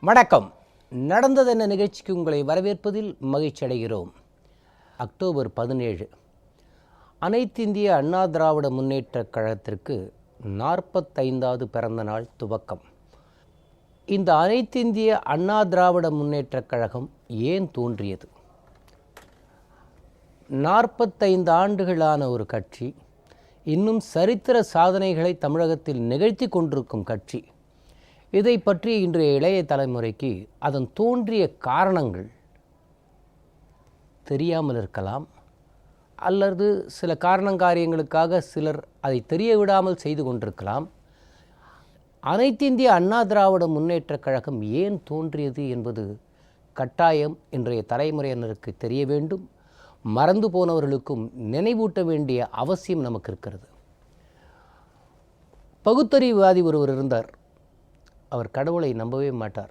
வணக்கம். நடந்ததென்ன நிகழ்ச்சிக்கு உங்களை வரவேற்பதில் மகிழ்ச்சி அடைகிறோம். அக்டோபர் 17 அனைத்திந்திய அண்ணா திராவிட முன்னேற்றக் கழகத்திற்கு 45வது பிறந்த நாள் துவக்கம். இந்த அனைத்திந்திய அண்ணா திராவிட முன்னேற்றக் கழகம் ஏன் தோன்றியது? 45 ஆண்டுகளான ஒரு கட்சி, இன்னும் சரித்திர சாதனைகளை தமிழகத்தில் நிகழ்த்தி கொண்டிருக்கும் கட்சி. இதை பற்றி இன்றைய இளைய தலைமுறைக்கு அதன் தோன்றிய காரணங்கள் தெரியாமல் இருக்கலாம், அல்லது சில காரணங்காரியங்களுக்காக சிலர் அதை தெரிய விடாமல் செய்து கொண்டிருக்கலாம். அனைத்திந்திய அண்ணா திராவிட முன்னேற்றக் கழகம் ஏன் தோன்றியது என்பது கட்டாயம் இன்றைய தலைமுறையினருக்கு தெரிய வேண்டும். மறந்து போனவர்களுக்கும் நினைவூட்ட வேண்டிய அவசியம் நமக்கு இருக்கிறது. பகுத்தறிவுவாதி ஒருவர் இருந்தார். அவர் கடவுளை நம்பவே மாட்டார்.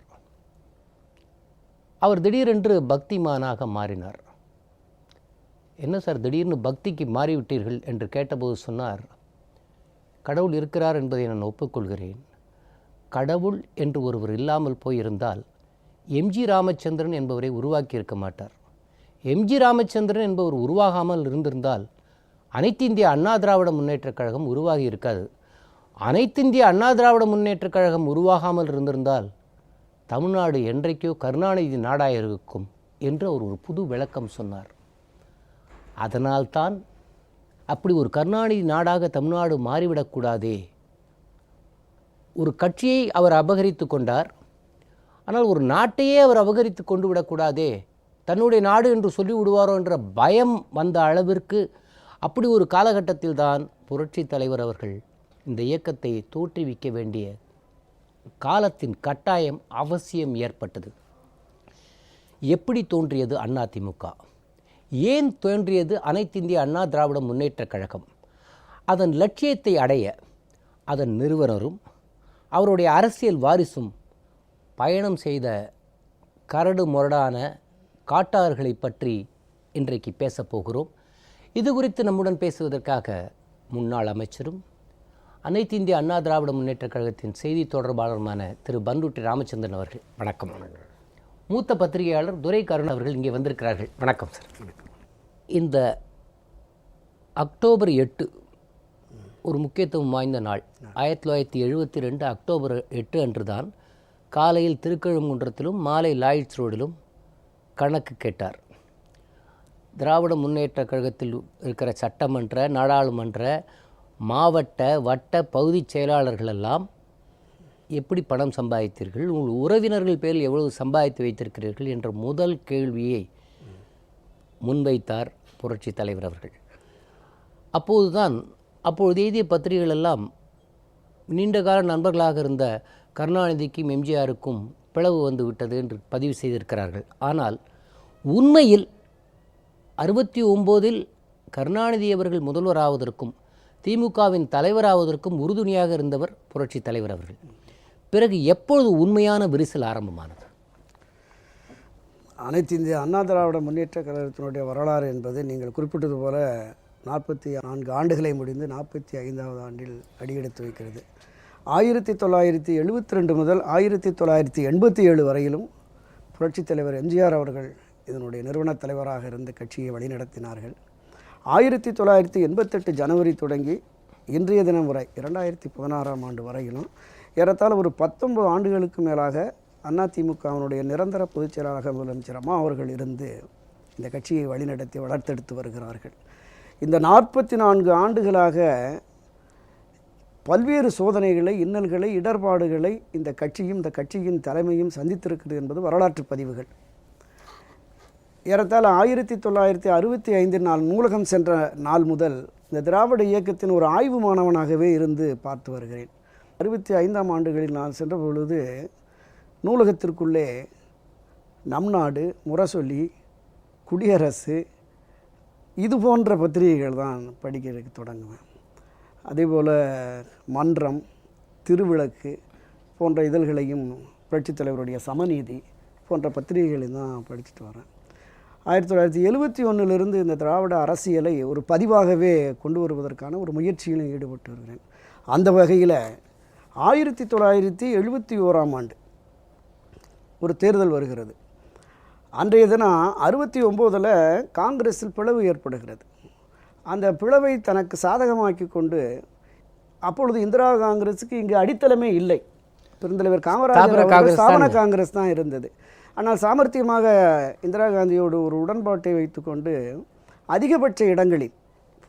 அவர் திடீரென்று பக்திமானாக மாறினார். என்ன சார், திடீர்னு பக்திக்கு மாறிவிட்டீர்கள் என்று கேட்டபோது சொன்னார், கடவுள் இருக்கிறார் என்பதை நான் ஒப்புக்கொள்கிறேன். கடவுள் என்று ஒருவர் இல்லாமல் போயிருந்தால் எம்ஜி ராமச்சந்திரன் என்பவரை உருவாக்கி இருக்க மாட்டார். எம்ஜி ராமச்சந்திரன் என்பவர் உருவாகாமல் இருந்திருந்தால் அனைத்திந்திய அண்ணா திராவிட முன்னேற்றக் கழகம் உருவாகி இருக்காது. அனைத்திந்திய அண்ணா திராவிட முன்னேற்றக் கழகம் உருவாகாமல் இருந்திருந்தால் தமிழ்நாடு என்றைக்கோ கருணாநிதி நாடாக இருக்கும் என்று அவர் ஒரு புது விளக்கம் சொன்னார். அதனால்தான் அப்படி ஒரு கருணாநிதி நாடாக தமிழ்நாடு மாறிவிடக்கூடாதே. ஒரு கட்சியை அவர் அபகரித்து கொண்டார், ஆனால் ஒரு நாட்டையே அவர் அபகரித்து கொண்டு விடக்கூடாதே, தன்னுடைய நாடு என்று சொல்லி விடுவாரோ என்ற பயம் வந்த அளவிற்கு அப்படி ஒரு காலகட்டத்தில் தான் புரட்சி தலைவர் அவர்கள் இந்த இயக்கத்தை தோற்றுவிக்க வேண்டிய காலத்தின் கட்டாயம் அவசியம் ஏற்பட்டது. எப்படி தோன்றியது அதிமுக? ஏன் தோன்றியது அனைத்திந்திய அண்ணா திராவிட முன்னேற்றக் கழகம்? அதன் லட்சியத்தை அடைய அதன் நிறுவனரும் அவருடைய அரசியல் வாரிசும் பயணம் செய்த கரடு முரடான காட்டாறுகளை பற்றி இன்றைக்கு பேசப்போகிறோம். இது குறித்து நம்முடன் பேசுவதற்காக முன்னாள் அமைச்சரும் அனைத்திந்திய அண்ணா திராவிட முன்னேற்றக் கழகத்தின் செய்தி தொடர்பாளருமான திரு பண்ருட்டி ராமச்சந்திரன் அவர்கள். வணக்கம். மூத்த பத்திரிகையாளர் துரை கருண் அவர்கள் இங்கே வந்திருக்கிறார்கள். வணக்கம் சார். இந்த அக்டோபர் 8 ஒரு முக்கியத்துவம் வாய்ந்த நாள். 1972 அக்டோபர் 8 அன்று தான் காலையில் திருக்கழுங்குன்றத்திலும் மாலை லாயிட்ஸ் ரோடிலும் கணக்கு கேட்டார். திராவிட முன்னேற்றக் கழகத்தில் இருக்கிற சட்டமன்ற, நாடாளுமன்ற, மாவட்ட, வட்ட, பகுதி செயலாளர்களெல்லாம் எப்படி பணம் சம்பாதித்தீர்கள், உங்கள் உறவினர்கள் பேரில் எவ்வளவு சம்பாதித்து வைத்திருக்கிறீர்கள் என்ற முதல் கேள்வியை முன்வைத்தார் புரட்சி தலைவர் அவர்கள். அப்பொழுது எழுதிய பத்திரிகைகள் எல்லாம் நீண்டகால நண்பர்களாக இருந்த கருணாநிதிக்கும் எம்ஜிஆருக்கும் பிளவு வந்து விட்டது என்று பதிவு செய்திருக்கிறார்கள். ஆனால் உண்மையில் 69இல் கருணாநிதி அவர்கள் முதல்வராவதற்கும் திமுகவின் தலைவராவதற்கும் உறுதுணையாக இருந்தவர் புரட்சி தலைவர் அவர்கள். பிறகு எப்பொழுது உண்மையான விரிசல் ஆரம்பமானது? அனைத்து இந்திய அண்ணா திராவிட முன்னேற்ற கழகத்தினுடைய வரலாறு என்பது நீங்கள் குறிப்பிட்டது போல 44 ஆண்டுகளை முடிந்து 45வது ஆண்டில் அடியெடுத்து வைக்கிறது. 1972 முதல் 1987 வரையிலும் புரட்சித் தலைவர் எம்ஜிஆர் அவர்கள் இதனுடைய நிறுவனத் தலைவராக இருந்து கட்சியை வழிநடத்தினார்கள். 1988 ஜனவரி தொடங்கி இன்றைய தினம் வரை 2016ஆம் ஆண்டு வரையிலும் ஏறத்தாழ ஒரு 19 ஆண்டுகளுக்கு மேலாக அதிமுகவினுடைய நிரந்தர பொதுச் செயலாளராக முதலமைச்சர் அம்மா அவர்கள் இருந்து இந்த கட்சியை வழிநடத்தி வளர்த்தெடுத்து வருகிறார்கள். இந்த 44 ஆண்டுகளாக பல்வேறு சோதனைகளை, இன்னல்களை, இடர்பாடுகளை இந்த கட்சியும் இந்த கட்சியின் தலைமையும் சந்தித்திருக்கிறது என்பது வரலாற்று பதிவுகள். ஏறத்தாழ 1965 நான் நூலகம் சென்ற நாள் முதல் இந்த திராவிட இயக்கத்தின் ஒரு ஆய்வு மாணவனாகவே இருந்து பார்த்து வருகிறேன். 65ஆம் ஆண்டுகளில் நான் சென்ற பொழுது நூலகத்திற்குள்ளே நம் நாடு, முரசொலி, குடியரசு இது போன்ற பத்திரிகைகள் தான் படிக்கிறதுக்கு தொடங்குவேன். அதேபோல் மன்றம், திருவிளக்கு போன்ற இதழ்களையும் புரட்சித் தலைவருடைய சமநீதி போன்ற பத்திரிகைகளையும் தான் படிச்சுட்டு வரேன். 1971 இந்த திராவிட அரசியலை ஒரு பதிவாகவே கொண்டு வருவதற்கான ஒரு முயற்சியிலும் ஈடுபட்டு வருகிறேன். அந்த வகையில் 1971ஆம் ஆண்டு ஒரு தேர்தல் வருகிறது. அன்றைய தினம் 69 காங்கிரஸில் பிளவு ஏற்படுகிறது. அந்த பிளவை தனக்கு சாதகமாக்கி கொண்டு அப்பொழுது இந்திரா காங்கிரஸுக்கு இங்கு அடித்தளமே இல்லை. பெருந்தலைவர் காமராஜர் ஸ்தாபன காங்கிரஸ் தான் இருந்தது. ஆனால் சாமர்த்தியமாக இந்திரா காந்தியோடு ஒரு உடன்பாட்டை வைத்துக்கொண்டு அதிகபட்ச இடங்களில்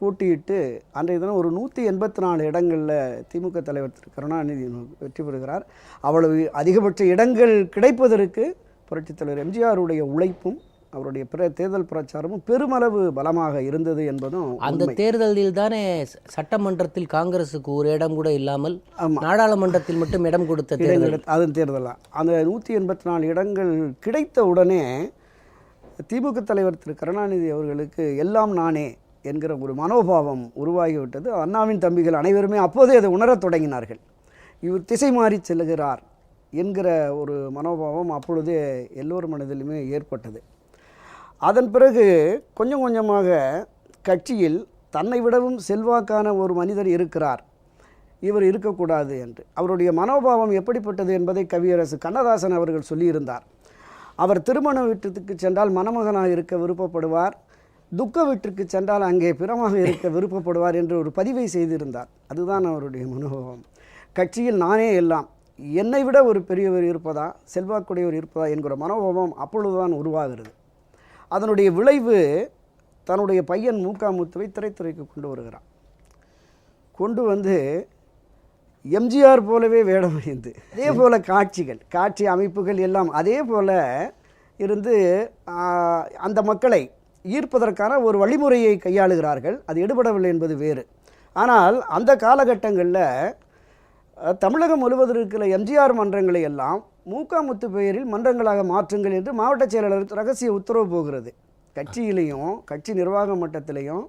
போட்டியிட்டு அன்றைய தினம் ஒரு 184 இடங்களில் திமுக தலைவர் திரு கருணாநிதி வெற்றி பெறுகிறார். அவ்வளவு அதிகபட்ச இடங்கள் கிடைப்பதற்கு புரட்சித் தலைவர் எம்ஜிஆருடைய உழைப்பும் அவருடைய தேர்தல் பிரச்சாரமும் பெருமளவு பலமாக இருந்தது என்பதும் அந்த தேர்தலில் தானே சட்டமன்றத்தில் காங்கிரஸுக்கு ஒரு இடம் கூட இல்லாமல் நாடாளுமன்றத்தில் மட்டும் இடம் கொடுத்த தேர்தல். அதன் தேர்தலாம் அந்த 184 இடங்கள் கிடைத்த உடனே திமுக தலைவர் திரு கருணாநிதி அவர்களுக்கு எல்லாம் நானே என்கிற ஒரு மனோபாவம் உருவாகிவிட்டது. அண்ணாவின் தம்பிகள் அனைவருமே அப்போதே அதை உணரத் தொடங்கினார்கள். இவர் திசை மாறி செல்லுகிறார் என்கிற ஒரு மனோபாவம் அப்பொழுதே எல்லோரும் மனதிலுமே ஏற்பட்டது. அதன் பிறகு கொஞ்சம் கொஞ்சமாக கட்சியில் தன்னை விடவும் செல்வாக்கான ஒரு மனிதர் இருக்கிறார், இவர் இருக்கக்கூடாது என்று அவருடைய மனோபாவம் எப்படிப்பட்டது என்பதை கவியரசு கண்ணதாசன் அவர்கள் சொல்லியிருந்தார். அவர் திருமண வீட்டுக்கு சென்றால் மணமகனாக இருக்க விருப்பப்படுவார், துக்க வீட்டிற்கு சென்றால் அங்கே பிறமாக இருக்க விருப்பப்படுவார் என்று ஒரு பதிவை செய்திருந்தார். அதுதான் அவருடைய மனோபாவம். கட்சியில் நானே எல்லாம், என்னை விட ஒரு பெரியவர் இருப்பதா, செல்வாக்குடையவர் இருப்பதா என்கிற மனோபாவம் அப்பொழுதுதான் உருவாகிறது. அதனுடைய விளைவு தன்னுடைய பையன் முத்துவை திரைத்துறைக்கு கொண்டு வருகிறான். கொண்டு வந்து எம்ஜிஆர் போலவே வேடமணிந்து அதே போல் காட்சி அமைப்புகள் எல்லாம் அதே போல் இருந்து அந்த மக்களை ஈர்ப்பதற்கான ஒரு வழிமுறையை கையாளுகிறார்கள். அது எடுபடவில்லை என்பது வேறு. ஆனால் அந்த காலகட்டங்களில் தமிழகம் முழுவதும் இருக்கிற எம்ஜிஆர் மன்றங்களை எல்லாம் முத்து பெயரில் மன்றங்களாக மாற்றுங்கள் என்று மாவட்ட செயலாளர் ரகசிய உத்தரவு போகிறது. கட்சியிலையும் கட்சி நிர்வாக மட்டத்திலையும்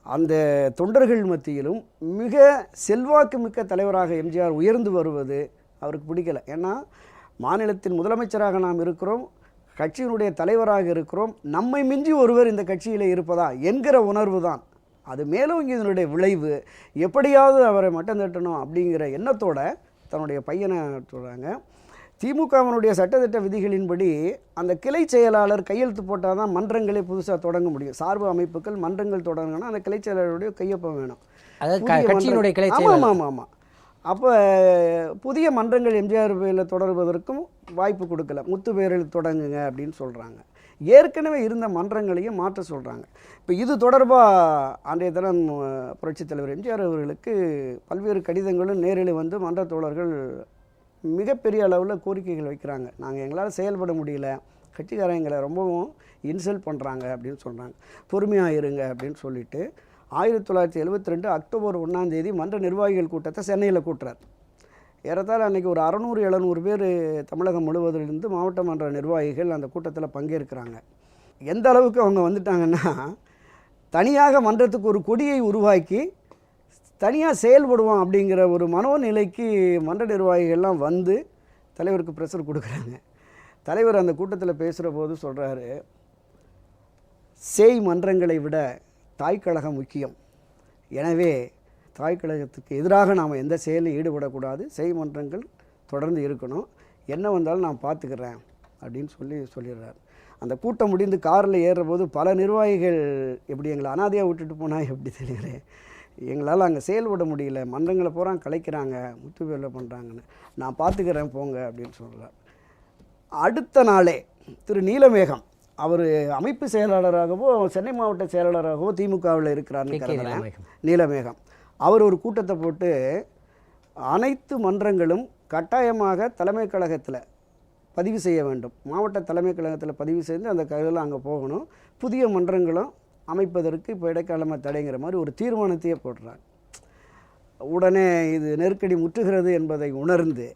அந்த தொண்டர்கள் மத்தியிலும் மிக செல்வாக்கு மிக்க தலைவராக எம்ஜிஆர் உயர்ந்து வருவது அவருக்கு பிடிக்கலை. ஏன்னா மாநிலத்தின் முதலமைச்சராக நாம் இருக்கிறோம், கட்சியினுடைய தலைவராக இருக்கிறோம், நம்மை மிஞ்சி ஒருவர் இந்த கட்சியில் இருப்பதா என்கிற உணர்வு தான் அது மேலும் இதனுடைய விளைவு. எப்படியாவது அவரை மட்டம் தட்டணும் அப்படிங்கிற எண்ணத்தோட தன்னுடைய பையனை சொல்கிறாங்க. திமுகவினுடைய சட்டத்திட்ட விதிகளின்படி அந்த கிளை செயலாளர் கையெழுத்து போட்டால் தான் மன்றங்களே புதுசாக தொடங்க முடியும். சார்பு அமைப்புகள் மன்றங்கள் தொடங்கணும்னா அந்த கிளை செயலாளருடைய கையொப்பம் வேணும். ஆமாம் ஆமாம் ஆமாம். அப்போ புதிய மன்றங்கள் எம்ஜிஆர் பேரில் தொடர்வதற்கும் வாய்ப்பு கொடுக்கல. முத்து பேரில் தொடங்குங்க அப்படின்னு சொல்கிறாங்க. ஏற்கனவே இருந்த மன்றங்களையும் மாற்ற சொல்கிறாங்க. இப்போ இது தொடர்பாக அன்றைய தினம் புரட்சித் தலைவர் எம்ஜிஆர் அவர்களுக்கு பல்வேறு கடிதங்களும் நேரில் வந்து மன்ற தோழர்கள் மிகப்பெரிய அளவில் கோரிக்கைகள் வைக்கிறாங்க. நாங்கள் எங்களால் செயல்பட முடியல, கட்சிக்காரங்களை ரொம்பவும் இன்சல்ட் பண்ணுறாங்க அப்படின்னு சொல்கிறாங்க. பொறுமையாக இருங்க அப்படின்னு சொல்லிட்டு 1972 அக்டோபர் 1 மன்ற நிர்வாகிகள் கூட்டத்தை சென்னையில் கூட்டுறார். ஏறத்தாழ அன்றைக்கி ஒரு 600-700 பேர் தமிழகம் முழுவதிலிருந்து மாவட்ட மன்ற நிர்வாகிகள் அந்த கூட்டத்தில் பங்கேற்கிறாங்க. எந்த அளவுக்கு அவங்க வந்துட்டாங்கன்னா, தனியாக மன்றத்துக்கு ஒரு கொடியை உருவாக்கி தனியாக செயல்படுவோம் அப்படிங்கிற ஒரு மனோநிலைக்கு மன்ற நிர்வாகிகள்லாம் வந்து தலைவருக்கு ப்ரெஷர் கொடுக்குறாங்க. தலைவர் அந்த கூட்டத்தில் பேசுகிற போது சொல்கிறாரு, சேய் மன்றங்களை விட தாய்க்கழகம் முக்கியம், எனவே தாய்க்கழகத்துக்கு எதிராக நாம் எந்த செயலையும் ஈடுபடக்கூடாது, சேய் மன்றங்கள் தொடர்ந்து இருக்கணும், என்ன வந்தாலும் நான் பார்த்துக்கிறேன் அப்படின்னு சொல்லிடுறாரு. அந்த கூட்டம் முடிந்து காரில் ஏறுற போது பல நிர்வாகிகள் எப்படி எங்களை அனாதையாக விட்டுட்டு போனால் எப்படி தெரியுறேன், எங்களால் அங்கே செயல்பட முடியல, மன்றங்களை பூரா கலைக்கிறாங்க, முத்து வேலை பண்ணுறாங்கன்னு, நான் பார்த்துக்கிறேன் போங்க அப்படின்னு சொல்கிறார். அடுத்த நாளே திரு நீலமேகம் அவர் அமைப்பு செயலாளராகவோ சென்னை மாவட்ட செயலாளராகவோ திமுகவில் இருக்கிறார்னு கருதுகிறேன். நீலமேகம் அவர் ஒரு கூட்டத்தை போட்டு அனைத்து மன்றங்களும் கட்டாயமாக தலைமை கழகத்தில் பதிவு செய்ய வேண்டும், மாவட்ட தலைமை கழகத்தில் பதிவு செய்து அந்த கையில் அங்கே போகணும், புதிய மன்றங்களும் அமைப்பதற்கு இப்போ இடைக்காலமாக தடைங்கிற மாதிரி ஒரு தீர்மானத்தையே போடுறாங்க. உடனே இது நெருக்கடி முற்றுகிறது என்பதை உணர்ந்து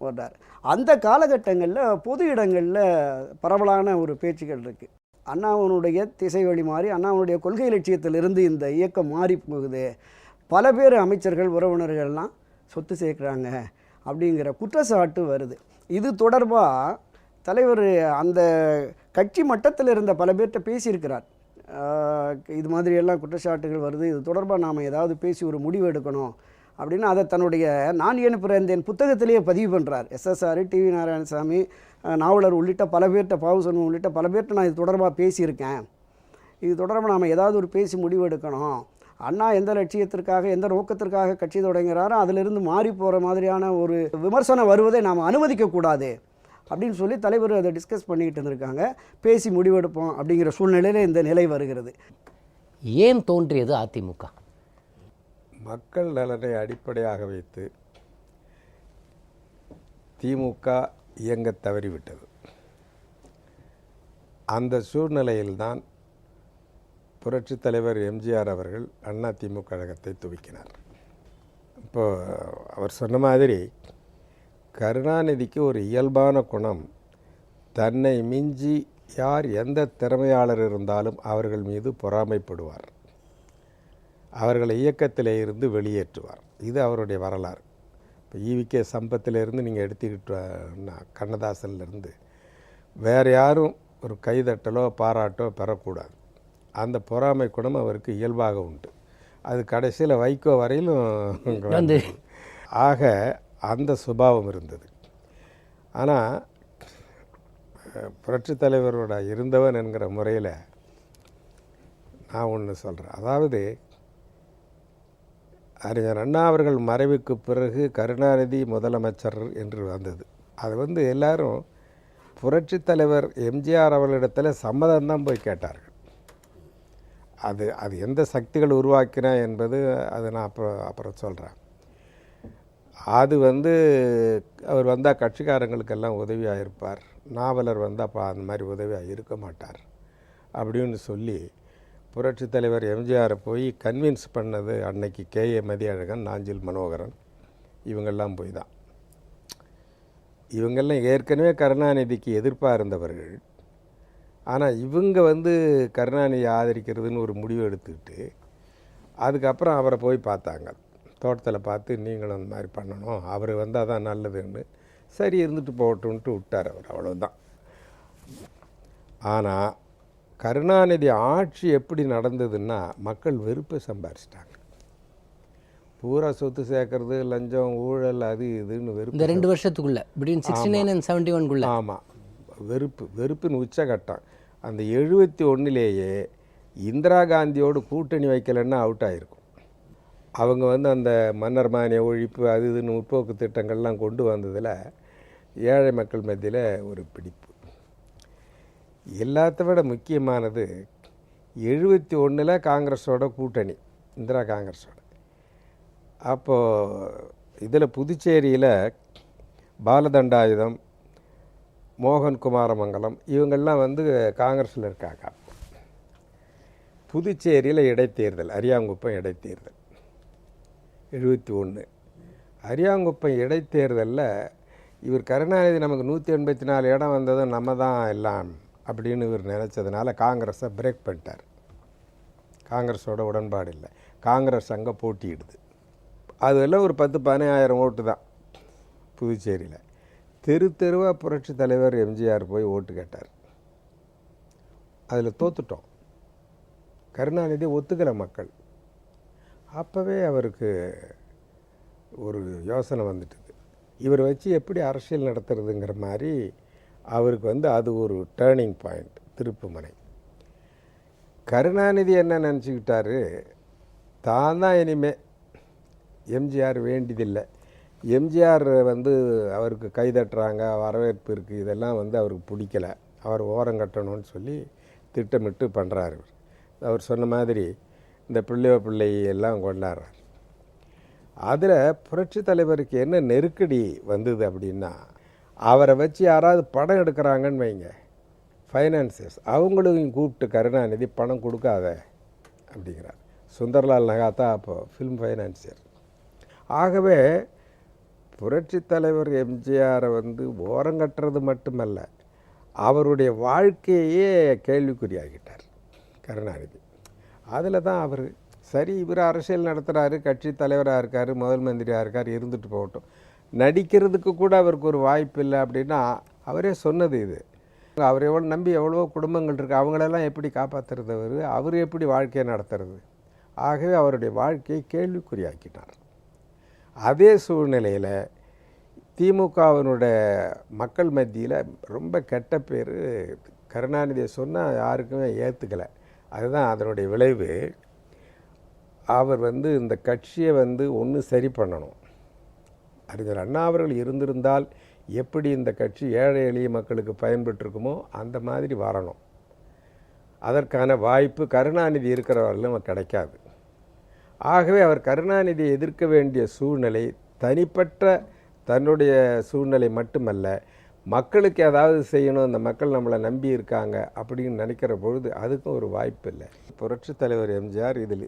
போட்டார். அந்த காலகட்டங்களில் பொது இடங்களில் பரவலான ஒரு பேச்சுக்கள் இருக்குது. அண்ணாவனுடைய திசை வழி மாறி அண்ணாவனுடைய கொள்கை லட்சியத்திலிருந்து இந்த இயக்கம் மாறி போகுது, பல பேர் அமைச்சர்கள் உறவினர்கள்லாம் சொத்து சேர்க்குறாங்க அப்படிங்கிற குற்றச்சாட்டு வருது. இது தொடர்பாக தலைவர் அந்த கட்சி மட்டத்தில் இருந்த பல பேர்கிட்ட பேசியிருக்கிறார். இது மாதிரியெல்லாம் குற்றச்சாட்டுகள் வருது, இது தொடர்பாக நாம் ஏதாவது பேசி ஒரு முடிவு எடுக்கணும் அப்படின்னு அதை தன்னுடைய நான் ஏன் பிறந்தேன் புத்தகத்திலேயே பதிவு பண்ணுறார். எஸ்எஸ்ஆர், டிவி நாராயணசாமி, நாவலர் உள்ளிட்ட பல பேர்கிட்ட, பாவுசன் உள்ளிட்ட பல பேர்கிட்ட நான் இது தொடர்பாக பேசியிருக்கேன். இது தொடர்பாக நாம் ஏதாவது ஒரு பேசி முடிவு எடுக்கணும். அண்ணா எந்த லட்சியத்திற்காக, எந்த நோக்கத்திற்காக கட்சி தொடங்குகிறாரோ அதிலிருந்து மாறி போகிற மாதிரியான ஒரு விமர்சனம் வருவதை நாம் அனுமதிக்கக்கூடாது அப்படின்னு சொல்லி தலைவர் அதை டிஸ்கஸ் பண்ணிக்கிட்டு இருந்திருக்காங்க. பேசி முடிவெடுப்போம் அப்படிங்கிற சூழ்நிலையில் இந்த நிலை வருகிறது. ஏன் தோன்றியது அதிமுக? மக்கள் நலனை அடிப்படையாக வைத்து திமுக இயங்க தவறிவிட்டது. அந்த சூழ்நிலையில்தான் புரட்சித் தலைவர் எம்ஜிஆர் அவர்கள் அண்ணா திமுக கழகத்தை துவக்கினார். இப்போ அவர் சொன்ன மாதிரி கருணாநிதிக்கு ஒரு இயல்பான குணம், தன்னை மிஞ்சி யார் எந்த திறமையாளர் இருந்தாலும் அவர்கள் மீது பொறாமைப்படுவார், அவர்களை இயக்கத்திலே இருந்து வெளியேற்றுவார். இது அவருடைய வரலாறு. இப்போ ஈவிகே சம்பத்திலேருந்து நீங்கள் எடுத்துக்கிட்டோன்னா, கண்ணதாசன்லேருந்து வேறு யாரும் ஒரு கைதட்டலோ பாராட்டோ பெறக்கூடாது. அந்த பொறாமை குணம் அவருக்கு இயல்பாக உண்டு. அது கடைசியில் வைகோ வரையிலும் ஆக அந்த சுபாவம் இருந்தது. ஆனால் புரட்சித் தலைவரோட இருந்தவன் என்கிற முறையில் நான் ஒன்று சொல்கிறேன். அதாவது அறிஞர் அண்ணா அவர்கள் மறைவுக்கு பிறகு கருணாநிதி முதலமைச்சர் என்று வந்தது. அது எல்லாரும் புரட்சித் தலைவர் எம்ஜிஆர் அவர்களிடத்தில் சம்மதம்தான் போய் கேட்டார்கள். அது எந்த சக்திகள் உருவாக்கினா என்பது அது நான் அப்புறம் சொல்கிறேன். அது அவர் வந்தால் கட்சிக்காரங்களுக்கெல்லாம் உதவியாக இருப்பார், நாவலர் வந்தால் அந்த மாதிரி உதவியாக இருக்க மாட்டார் அப்படின்னு சொல்லி புரட்சித் தலைவர் எம்ஜிஆரை போய் கன்வின்ஸ் பண்ணது அன்னைக்கு K.A. மதியழகன், நாஞ்சில் மனோகரன், இவங்கெல்லாம் போய் தான். இவங்கெல்லாம் ஏற்கனவே கருணாநிதிக்கு எதிர்ப்பாக இருந்தவர்கள். ஆனால் இவங்க கருணாநிதி ஆதரிக்கிறதுன்னு ஒரு முடிவு எடுத்துக்கிட்டு அதுக்கப்புறம் அவரை போய் பார்த்தாங்க. தோட்டத்தில் பார்த்து நீங்களும் அந்த மாதிரி பண்ணணும், அவர் வந்தால் தான் நல்லதுன்னு. சரி இருந்துட்டு போகட்டுன்ட்டு விட்டார் அவர், அவ்வளோதான். ஆனால் கருணாநிதி ஆட்சி எப்படி நடந்ததுன்னா மக்கள் வெறுப்பை சம்பாரிச்சிட்டாங்க. பூரா சொத்து சேர்க்கறது, லஞ்சம், ஊழல், அது இதுன்னு வெறுப்பு. இந்த 2 வருஷத்துக்குள்ள பிட்வீன் 69 and 71 ஆமாம், வெறுப்பின் உச்சகட்டம். அந்த 71லேயே இந்திரா காந்தியோடு கூட்டணி வைக்கலைன்னா அவுட் ஆகிருக்கும். அவங்க அந்த மன்னர் மானிய ஒழிப்பு, அது இதுன்னு முற்போக்கு திட்டங்கள்லாம் கொண்டு வந்ததில் ஏழை மக்கள் மத்தியில் ஒரு பிடிப்பு. எல்லாத்த விட முக்கியமானது 71 காங்கிரஸோட கூட்டணி, இந்திரா காங்கிரஸோட. அப்போது இதில் புதுச்சேரியில் பாலதண்டாயுதம், மோகன் குமாரமங்கலம் இவங்கெல்லாம் காங்கிரஸில் இருக்காங்க. புதுச்சேரியில் இடைத்தேர்தல், அரியாங்குப்பம் இடைத்தேர்தல் 71. அரியாங்குப்பம் இடைத்தேர்தலில் இவர் கருணாநிதி நமக்கு 184 இடம் வந்ததும் நம்ம தான் எல்லாம் அப்படின்னு இவர் நினச்சதுனால காங்கிரஸை பிரேக் பண்ணிட்டார். காங்கிரஸோட உடன்பாடு இல்லை, காங்கிரஸ் அங்கே போட்டியிடுது. அதெல்லாம் ஒரு 10-15 ஓட்டு தான் புதுச்சேரியில். தெருவாக புரட்சி தலைவர் எம்ஜிஆர் போய் ஓட்டு கேட்டார். அதில் தோத்துட்டோம். கருணாநிதி ஒத்துக்கலை மக்கள். அப்போவே அவருக்கு ஒரு யோசனை வந்துட்டுது, இவர் வச்சு எப்படி அரசியல் நடத்துறதுங்கிற மாதிரி. அவருக்கு அது ஒரு டேர்னிங் பாயிண்ட், திருப்புமுனை. கருணாநிதி என்ன நினச்சிக்கிட்டாரு, தான் தான் இனிமே எம்ஜிஆர் வேண்டியதில்லை, எம்ஜிஆர் அவருக்கு கைதட்டுறாங்க, வரவேற்பு இருக்குது, இதெல்லாம் அவருக்கு பிடிக்கல, அவர் ஓரங்கட்டணும்னு சொல்லி திட்டமிட்டு பண்ணுறாரு. அவர் சொன்ன மாதிரி இந்த பிள்ளை எல்லாம் கொண்டாடுறார். அதில் புரட்சி தலைவருக்கு என்ன நெருக்கடி வந்தது அப்படின்னா, அவரை வச்சு யாராவது படம் எடுக்கிறாங்கன்னு வைங்க, ஃபைனான்சியர்ஸ், அவங்களையும் கூப்பிட்டு கருணாநிதி பணம் கொடுக்காத அப்படிங்கிறார். சுந்தர்லால் நகாத்தா அப்போது ஃபிலிம் ஃபைனான்சியர். ஆகவே புரட்சி தலைவர் எம்ஜிஆரை ஓரங்கட்டுறது மட்டுமல்ல, அவருடைய வாழ்க்கையே கேள்விக்குறியாகிட்டார் கருணாநிதி. அதில் தான் அவர் சரி, இவர் அரசியல் நடத்துகிறாரு, கட்சி தலைவராக இருக்கார், முதல் மந்திரியாக இருக்கார், இருந்துட்டு போகட்டும், நடிக்கிறதுக்கு கூட அவருக்கு ஒரு வாய்ப்பு இல்லை அப்படின்னா அவரே சொன்னது இது. அவர் நம்பி எவ்வளவோ குடும்பங்கள் இருக்குது, அவங்களெல்லாம் எப்படி காப்பாற்றுறது, அவர் எப்படி வாழ்க்கையை நடத்துறது. ஆகவே அவருடைய வாழ்க்கையை கேள்விக்குறியாக்கினார். அதே சூழ்நிலையில் திமுகவினுடைய மக்கள் மத்தியில் ரொம்ப கெட்ட பேர். கருணாநிதியை சொன்னால் யாருக்குமே ஏற்றுக்கலை. அதுதான் அதனுடைய விளைவு. அவர் இந்த கட்சியை ஒன்று சரி பண்ணணும். அறிஞர் அண்ணா அவர்கள் இருந்திருந்தால் எப்படி இந்த கட்சி ஏழை எளிய மக்களுக்கு பயன்பட்டுருக்குமோ அந்த மாதிரி வரணும். அதற்கான வாய்ப்பு கருணாநிதி இருக்கிறவர்களும் கிடைக்காது. ஆகவே அவர் கருணாநிதியை எதிர்க்க வேண்டிய சூழ்நிலை தனிப்பட்ட தன்னுடைய சூழ்நிலை மட்டுமல்ல, மக்களுக்கு ஏதாவது செய்யணும், இந்த மக்கள் நம்மளை நம்பி இருக்காங்க அப்படின்னு நினைக்கிற பொழுது அதுக்கும் ஒரு வாய்ப்பு இல்லை. புரட்சித் தலைவர் எம்ஜிஆர் இதில்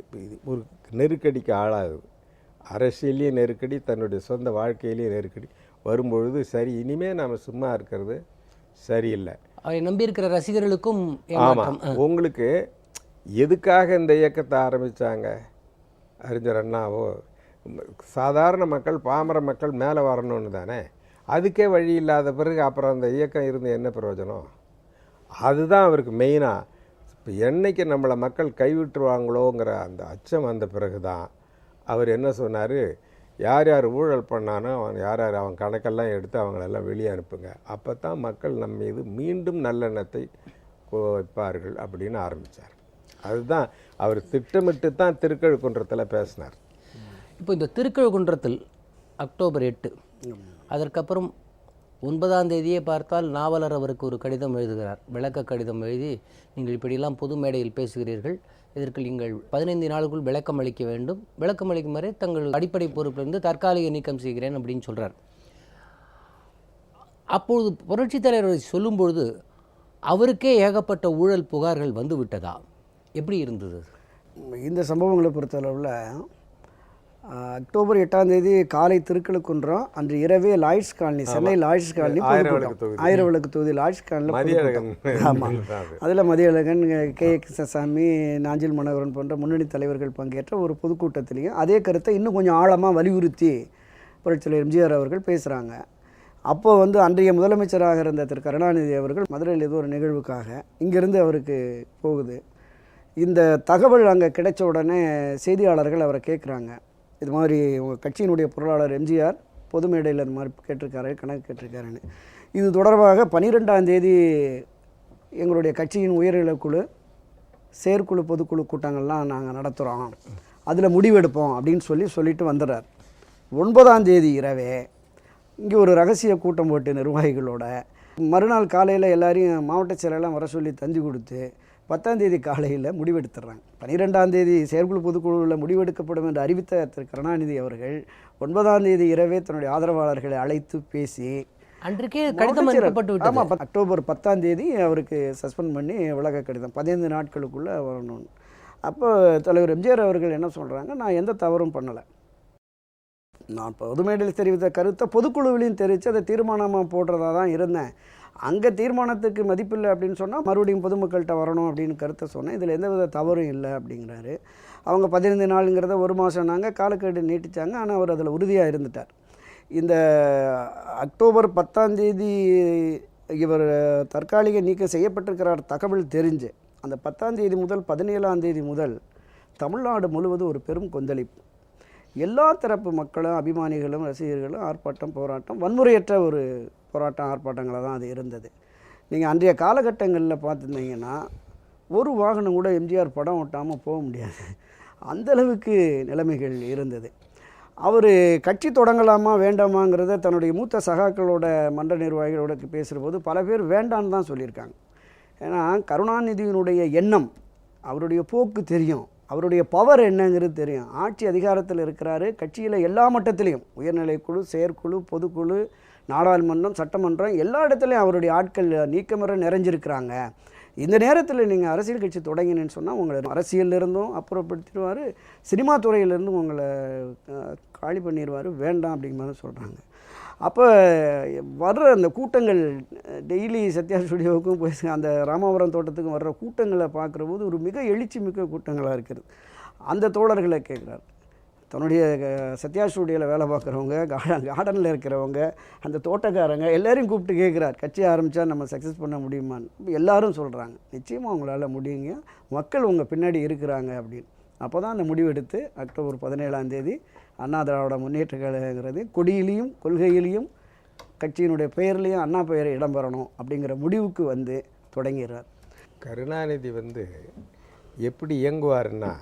ஒரு நெருக்கடிக்கு ஆளாகுது. அரசியலேயே நெருக்கடி, தன்னுடைய சொந்த வாழ்க்கையிலேயே நெருக்கடி வரும்பொழுது சரி இனிமேல் நாம் சும்மா இருக்கிறது சரியில்லை. அவரை நம்பியிருக்கிற ரசிகர்களுக்கும் ஆமாம், உங்களுக்கு எதுக்காக இந்த இயக்கத்தை ஆரம்பித்தாங்க அறிஞர் அண்ணாவோ, சாதாரண மக்கள் பாமர மக்கள் மேலே வரணும்னு தானே. அதுக்கே வழி இல்லாத பிறகு அப்புறம் அந்த இயக்கம் இருந்து என்ன பிரயோஜனம்? அதுதான் அவருக்கு மெயினாக. இப்போ என்னைக்கு நம்மளை மக்கள் கைவிட்டுருவாங்களோங்கிற அந்த அச்சம் வந்த பிறகு தான் அவர் என்ன சொன்னார், யார் யார் ஊழல் பண்ணானோ அவன் கணக்கெல்லாம் எடுத்து அவங்களெல்லாம் வெளியே அனுப்புங்க, அப்போ தான் மக்கள் நம்ம மீது மீண்டும் நல்லெண்ணத்தை வைப்பார்கள் அப்படின்னு ஆரம்பித்தார். அதுதான் அவர் திட்டமிட்டு தான் திருக்கழுக்குன்றத்தில் பேசினார். இப்போ இந்த திருக்கழுக்குன்றத்தில் அக்டோபர் 8 அதற்கப்புறம் 9ஆம் தேதியே பார்த்தால் நாவலர் அவருக்கு ஒரு கடிதம் எழுதுகிறார். விளக்க கடிதம் எழுதி, நீங்கள் இப்படியெல்லாம் பொது மேடையில் பேசுகிறீர்கள், இதற்கு நீங்கள் 15 நாளுக்குள் விளக்கம் அளிக்க வேண்டும், விளக்கம் அளிக்கும் வரை தங்கள் அடிப்படை பொறுப்பிலிருந்து தற்காலிக நீக்கம் செய்கிறேன் அப்படின்னு சொல்கிறார். அப்பொழுது புரட்சித் தலைவர் சொல்லும்பொழுது அவருக்கே ஏகப்பட்ட ஊழல் புகார்கள் வந்து விட்டதா? எப்படி இருந்தது? இந்த சம்பவங்களை பொறுத்தளவில் அக்டோபர் 8ஆம் தேதி காலை திருக்கழுக்குன்றம், அன்று இரவே Lloyds Colony, Chennai Lloyds Colony, Ayiravilakku தொகுதி லாய்ட்ஸ் காலனியில். ஆமாம், அதில் மதியழகன், கே கிருஷ்ணசாமி, நாஞ்சில் மனோகரன் போன்ற முன்னணி தலைவர்கள் பங்கேற்ற ஒரு பொதுக்கூட்டத்திலையும் அதே கருத்தை இன்னும் கொஞ்சம் ஆழமாக வலியுறுத்தி புரட்சித்தலைவர் எம்ஜிஆர் அவர்கள் பேசுகிறாங்க. அப்போ அன்றைய முதலமைச்சராக இருந்த திரு கருணாநிதி அவர்கள் மதுரையில் ஏதோ ஒரு நிகழ்வுக்காக இங்கேருந்து அவருக்கு போகுது. இந்த தகவல் அங்கே கிடைச்ச உடனே செய்தியாளர்கள் அவரை கேட்குறாங்க, இது மாதிரி உங்கள் கட்சியினுடைய பொருளாளர் எம்ஜிஆர் பொது மேடையில் இந்த மாதிரி கேட்டிருக்காரு, கணக்கு கேட்டிருக்காருன்னு. இது தொடர்பாக 12ஆம் தேதி எங்களுடைய கட்சியின் உயர்நிலைக்குழு செயற்குழு பொதுக்குழு கூட்டங்கள்லாம் நாங்கள் நடத்துகிறோம், அதில் முடிவெடுப்போம் அப்படின்னு சொல்லிட்டு வந்துடுறார். 9ஆம் தேதி இரவே இங்கே ஒரு ரகசிய கூட்டம் போட்டு நிர்வாகிகளோட மறுநாள் காலையில் எல்லாரையும் மாவட்ட செயலெல்லாம் வர சொல்லி தந்தி கொடுத்து 10ஆம் தேதி காலையில் முடிவெடுத்துடுறாங்க. 12ஆம் தேதி செயற்குழு பொதுக்குழுவில் முடிவெடுக்கப்படும் என்று அறிவித்த திரு கருணாநிதி அவர்கள் 9ஆம் தேதி இரவே தன்னுடைய ஆதரவாளர்களை அழைத்து பேசி அன்றைக்கே கடிதம் அனுப்பப்பட்டு விட்டது. ஆமாம், அக்டோபர் 10ஆம் தேதி அவருக்கு சஸ்பெண்ட் பண்ணி விலக கடிதம் 15 நாட்களுக்குள்ளே வரணும்னு. அப்போ தலைவர் எம்ஜிஆர் அவர்கள் என்ன சொல்கிறாங்க, நான் எந்த தவறும் பண்ணலை, நான் பொதுமேடையில் தெரிவித்த கருத்தை பொதுக்குழுவிலையும் தெரிவித்து அதை தீர்மானமாக போடுறதா தான் இருந்தேன். அங்கே தீர்மானத்துக்கு மதிப்பில்லை அப்படின்னு சொன்னால் மறுபடியும் பொதுமக்கள்கிட்ட வரணும் அப்படின்னு கருத்தை சொன்னேன், இதில் எந்தவித தவறும் இல்லை அப்படிங்கிறாரு. அவங்க 15 நாளுங்கிறத 1 மாதம் நாங்கள் காலக்கெடு நீட்டித்தாங்க. ஆனால் அவர் அதில் உறுதியாக இருந்துட்டார். இந்த அக்டோபர் 10ஆம் தேதி இவர் தற்காலிக நீக்கம் செய்யப்பட்டிருக்கிறார் தகவல் தெரிஞ்சு அந்த 10ஆம் தேதி முதல் 17ஆம் தேதி முதல் தமிழ்நாடு முழுவதும் ஒரு பெரும் கொந்தளிப்பு. எல்லா தரப்பு மக்களும், அபிமானிகளும், ரசிகர்களும் ஆர்ப்பாட்டம், போராட்டம், வன்முறையற்ற ஒரு போராட்டம், ஆர்ப்பாட்டங்களாக தான் அது இருந்தது. நீங்கள் அன்றைய காலகட்டங்களில் பார்த்துருந்தீங்கன்னா ஒரு வாகனம் கூட எம்ஜிஆர் படம் ஓட்டாமல் போக முடியாது, அந்தளவுக்கு நிலைமைகள் இருந்தது. அவர் கட்சி தொடங்கலாமா வேண்டாமாங்கிறத தன்னுடைய மூத்த சகாக்களோட மன்ற நிர்வாகிகளோட பேசுகிற போது பல பேர் வேண்டான்னு தான் சொல்லியிருக்காங்க. ஏன்னா கருணாநிதியினுடைய எண்ணம், அவருடைய போக்கு தெரியும், அவருடைய பவர் என்னங்கிறது தெரியும். ஆட்சி அதிகாரத்தில் இருக்கிறாரு, கட்சியில் எல்லா மட்டத்திலையும் உயர்நிலைக்குழு, செயற்குழு, பொதுக்குழு, நாடாளுமன்றம், சட்டமன்றம் எல்லா இடத்துலையும் அவருடைய ஆட்கள் நீக்கமர நிறைஞ்சிருக்கிறாங்க. இந்த நேரத்தில் நீங்கள் அரசியல் கட்சி தொடங்கினேன்னு சொன்னால் உங்களை அரசியலிருந்தும் அப்புறப்படுத்திடுவார், சினிமா துறையிலேருந்தும் உங்களை காலி பண்ணிடுவார், வேண்டாம் அப்படிங்கிற மாதிரி சொல்கிறாங்க. அப்போ வர்ற அந்த கூட்டங்கள் டெய்லி சத்யா ஸ்டுடியோவுக்கும் போய் அந்த ராமாபுரம் தோட்டத்துக்கும் வர்ற கூட்டங்களை பார்க்குற போது ஒரு மிக எழுச்சி மிக்க கூட்டங்களாக இருக்கிறது. அந்த தோழர்களை கேட்குறாரு, தன்னுடைய சத்யா ஸ்டுடியோவில் வேலை பார்க்குறவங்க, கார்டனில் இருக்கிறவங்க, அந்த தோட்டக்காரங்க எல்லாரையும் கூப்பிட்டு கேட்குறார், கட்சி ஆரம்பித்தா நம்ம சக்ஸஸ் பண்ண முடியுமான்னு. எல்லாரும் சொல்கிறாங்க, நிச்சயமாக உங்களால் முடியுங்க, மக்கள் உங்கள் பின்னாடி இருக்கிறாங்க அப்படின்னு. அப்போ தான் அந்த முடிவெடுத்து அக்டோபர் 17ஆம் தேதி அண்ணா திராவிட முன்னேற்ற கழகங்கிறது கொடியிலையும் கொள்கையிலையும் கட்சியினுடைய பெயர்லேயும் அண்ணா பெயரை இடம்பெறணும் அப்படிங்கிற முடிவுக்கு வந்து தொடங்கிறார். கருணாநிதி வந்து எப்படி இயங்குவார்னா,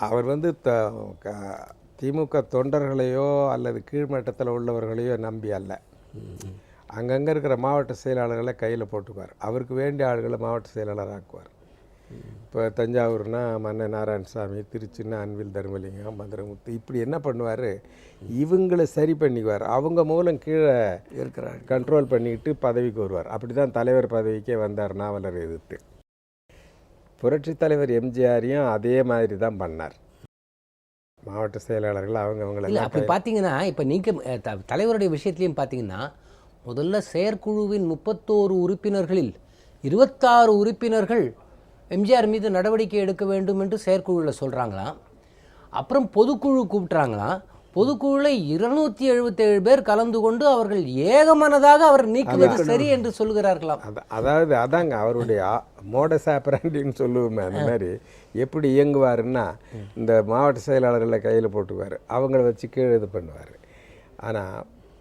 அவர் வந்து திமுக தொண்டர்களையோ அல்லது கீழ்மட்டத்தில் உள்ளவர்களையோ நம்பி அல்ல, அங்கங்கே இருக்கிற மாவட்ட செயலாளர்களை கையில் போட்டுக்குவார். அவருக்கு வேண்டிய ஆளுகளை மாவட்ட செயலாளர் ஆக்குவார். இப்போ தஞ்சாவூர்னா மன்ன நாராயணசாமி, திருச்சின்னா அன்வில் தர்மலிங்கம், மதுரமுத்து, இப்படி என்ன பண்ணுவார், இவங்களை சரி பண்ணிக்குவார். அவங்க மூலம் கீழே இருக்கிறார் கண்ட்ரோல் பண்ணிக்கிட்டு பதவிக்கு வருவார். அப்படி தான் தலைவர் பதவிக்கே வந்தார் நாவலர் எதிர்த்து. புரட்சி தலைவர் எம்ஜிஆரையும் அதே மாதிரி தான் பண்ணார். மாவட்ட செயலாளர்கள் அவங்கள அப்படி பார்த்தீங்கன்னா, இப்போ நீங்கள் தலைவருடைய விஷயத்துலையும் பார்த்தீங்கன்னா, முதல்ல செயற்குழுவின் 31 உறுப்பினர்களில் 26 உறுப்பினர்கள் எம்ஜிஆர் மீது நடவடிக்கை எடுக்க வேண்டும் என்று செயற்குழுவில் சொல்கிறாங்களாம். அப்புறம் பொதுக்குழு கூப்பிட்றாங்களாம். பொதுக்குழுவில் 277 பேர் கலந்து கொண்டு அவர்கள் ஏகமனதாக அவர் நீக்குவது சரி என்று சொல்கிறார்களாம். அதாவது அதாங்க அவருடைய மோடஸ் ஆப்பரண்டின்னு சொல்லுவோமே, அந்த மாதிரி எப்படி இயங்குவாருன்னா, இந்த மாவட்ட செயலாளர்களை கையில் போட்டுக்குவார், அவங்கள வச்சு கீழே இது பண்ணுவார். ஆனால்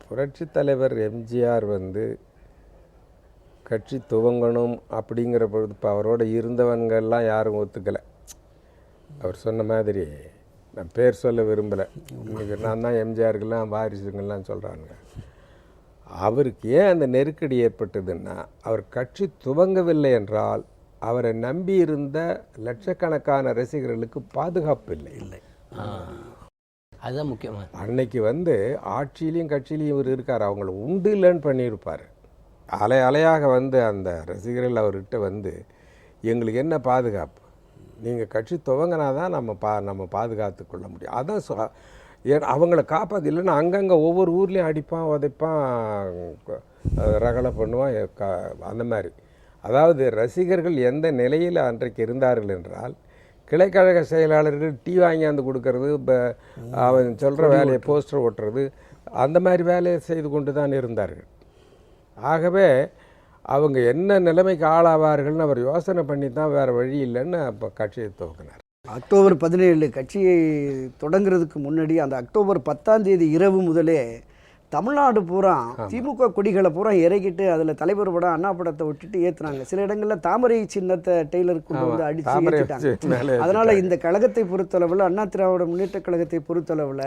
புரட்சி தலைவர் எம்ஜிஆர் வந்து கட்சி துவங்கணும் அப்படிங்கிற பொழுது இப்போ அவரோட இருந்தவங்கெல்லாம் யாரும் ஒத்துக்கலை. அவர் சொன்ன மாதிரி, நான் பேர் சொல்ல விரும்பலை, இன்றைக்கி நான் தான் எம்ஜிஆருக்கெல்லாம் வாரிசுங்கள்லாம் சொல்கிறாங்க. அவருக்கு ஏன் அந்த நெருக்கடி ஏற்பட்டதுன்னா, அவர் கட்சி துவங்கவில்லை என்றால் அவரை நம்பி இருந்த லட்சக்கணக்கான ரசிகர்களுக்கு பாதுகாப்பு இல்லை. அதுதான் முக்கியமாக. அன்னைக்கு வந்து ஆட்சியிலையும் கட்சியிலையும் இவர் இருக்கார், அவங்கள உண்டு இல்லைன்னு பண்ணியிருப்பார். அலை அலையாக வந்து அந்த ரசிகர்கள் அவர்கிட்ட வந்து, எங்களுக்கு என்ன பாதுகாப்பு, நீங்கள் கட்சி துவங்கினா தான் நம்ம பாதுகாத்து கொள்ள முடியும். அதான் அவங்கள காப்பாற்று, இல்லைன்னா அங்கங்கே ஒவ்வொரு ஊர்லேயும் அடிப்பான், உதைப்பான், ரகலை பண்ணுவான், அந்த மாதிரி. அதாவது ரசிகர்கள் எந்த நிலையில் அன்றைக்கு இருந்தார்கள் என்றால், கிளைக்கழக செயலாளர்கள் டீ வாங்கியாந்து கொடுக்கறது, அவன் சொல்கிற வேலையை போஸ்டர் ஓட்டுறது, அந்த மாதிரி வேலையை செய்து கொண்டு தான் இருந்தார்கள். ஆகவே அவங்க என்ன நிலைமைக்கு ஆளாவார்கள்னு அவர் யோசனை பண்ணி தான் வேறு வழி இல்லைன்னு அப்போ கட்சியை துவக்கினார். அக்டோபர் 17 கட்சியை தொடங்குறதுக்கு முன்னாடி அந்த அக்டோபர் 10ஆம் தேதி இரவு முதலே தமிழ்நாடு பூரா திமுக கொடிகளை பூரா இறக்கிட்டு அதில் தலைவர் படம் அண்ணா படத்தை விட்டுட்டு ஏற்றுனாங்க. சில இடங்களில் தாமரை சின்னத்தை டெய்லருக்கு கொண்டு வந்து அடித்து ஏற்றிட்டாங்க. அதனால் இந்த கழகத்தை பொறுத்தளவில், அண்ணா திராவிட முன்னேற்ற கழகத்தை பொறுத்தளவில்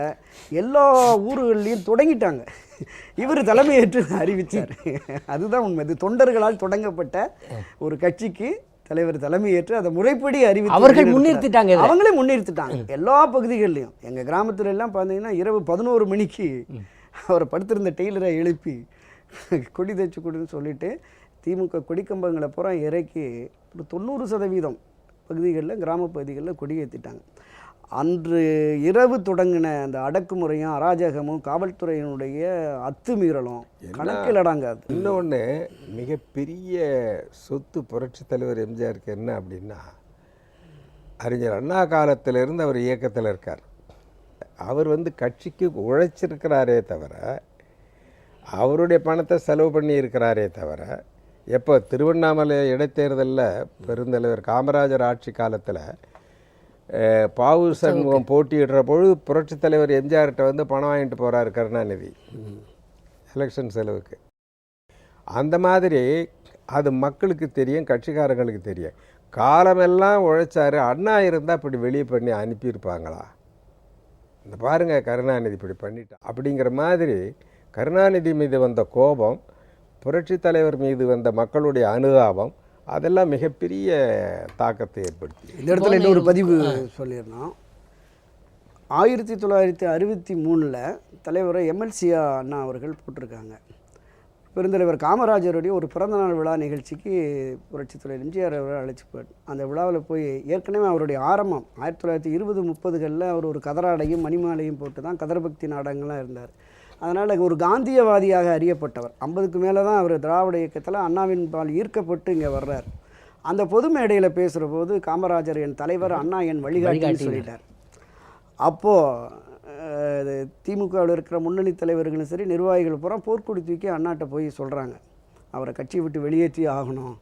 எல்லா ஊர்கள்லையும் தொடங்கிட்டாங்க. இவர் தலைமையேற்று அறிவித்தார். அதுதான் உண்மை. இது தொண்டர்களால் தொடங்கப்பட்ட ஒரு கட்சிக்கு தலைவர் தலைமையேற்று அதை முறைப்படி அறிவித்து அவர்கள் முன்னிறுத்திட்டாங்க. அவங்களே முன்னிறுத்திட்டாங்க எல்லா பகுதிகளிலையும். எங்கள் கிராமத்துல எல்லாம் பார்த்தீங்கன்னா இரவு 11 மணிக்கு அவரை படுத்திருந்த டெய்லரை எழுப்பி கொடி தைச்சு கொடுன்னு சொல்லிட்டு திமுக கொடிக்கம்பங்களை பூரா இறக்கி ஒரு 90% பகுதிகளில், கிராம பகுதிகளில் கொடி ஏற்றிட்டாங்க. அன்று இரவு தொடங்கின அந்த அடக்குமுறையும் அராஜகமும் காவல்துறையினுடைய அத்துமீறலும் கணக்கில் அடங்காது. இன்னொன்று மிகப்பெரிய சொத்து புரட்சி தலைவர் எம்ஜிஆருக்கு என்ன அப்படின்னா, அறிஞர் அண்ணா காலத்திலிருந்து அவர் இயக்கத்தில் இருக்கார். அவர் வந்து கட்சிக்கு உழைச்சிருக்கிறாரே தவிர, அவருடைய பணத்தை செலவு பண்ணி இருக்கிறாரே தவிர, எப்போ திருவண்ணாமலை இடைத்தேர்தலில் பெருந்தலைவர் காமராஜர் ஆட்சி காலத்தில் பாவு சண்முகம் போட்டியிடுற பொழுது புரட்சி தலைவர் எம்ஜிஆர்கிட்ட வந்து பணம் வாங்கிட்டு போகிறார் கருணாநிதி எலெக்ஷன் செலவுக்கு. அந்த மாதிரி அது மக்களுக்கு தெரியும், கட்சிக்காரங்களுக்கு தெரியும். காலமெல்லாம் உழைச்சாரு. அண்ணா இருந்தால் இப்படி வெளியே பண்ணி அனுப்பியிருப்பாங்களா? இந்த பாருங்கள், கருணாநிதி இப்படி பண்ணிட்டான் அப்படிங்கிற மாதிரி கருணாநிதி மீது வந்த கோபம், புரட்சி தலைவர் மீது வந்த மக்களுடைய அனுதாபம், அதெல்லாம் மிகப்பெரிய தாக்கத்தை ஏற்படுத்தி. இந்த இடத்துல இன்னொரு பதிவு சொல்லிடணும். 1963 தலைவரை எம்எல்சியா அண்ணா அவர்கள் போட்டிருக்காங்க. பெருந்தலைவர் காமராஜருடைய ஒரு பிறந்தநாள் விழா நிகழ்ச்சிக்கு புரட்சித் தலைவர் எம்ஜிஆர் அவரை அழைச்சி போய் அந்த விழாவில் போய் ஏற்கனவே அவருடைய ஆரம்பம் 1920-30களில் அவர் ஒரு கதராடையும் மணிமாலையும் போட்டு தான் கதர்பக்தி நாடகங்கள்லாம் இருந்தார். அதனால் ஒரு காந்தியவாதியாக அறியப்பட்டவர். 50க்கு மேலே தான் அவர் திராவிட இயக்கத்தில் அண்ணாவின் பால் ஈர்க்கப்பட்டு இங்கே வர்றார். அந்த பொது மேடையில் பேசுகிற போது காமராஜர் என் தலைவர், அண்ணா என் வழிகாட்டின்னு சொல்லிட்டார். அப்போது திமுகவில் இருக்கிற முன்னணி தலைவர்களும் சரி, நிர்வாகிகள் பூரா போர்க்கொடி தூக்கி அண்ணாட்ட போய் சொல்கிறாங்க, அவரை கட்சியை விட்டு வெளியேற்றி ஆகணும்,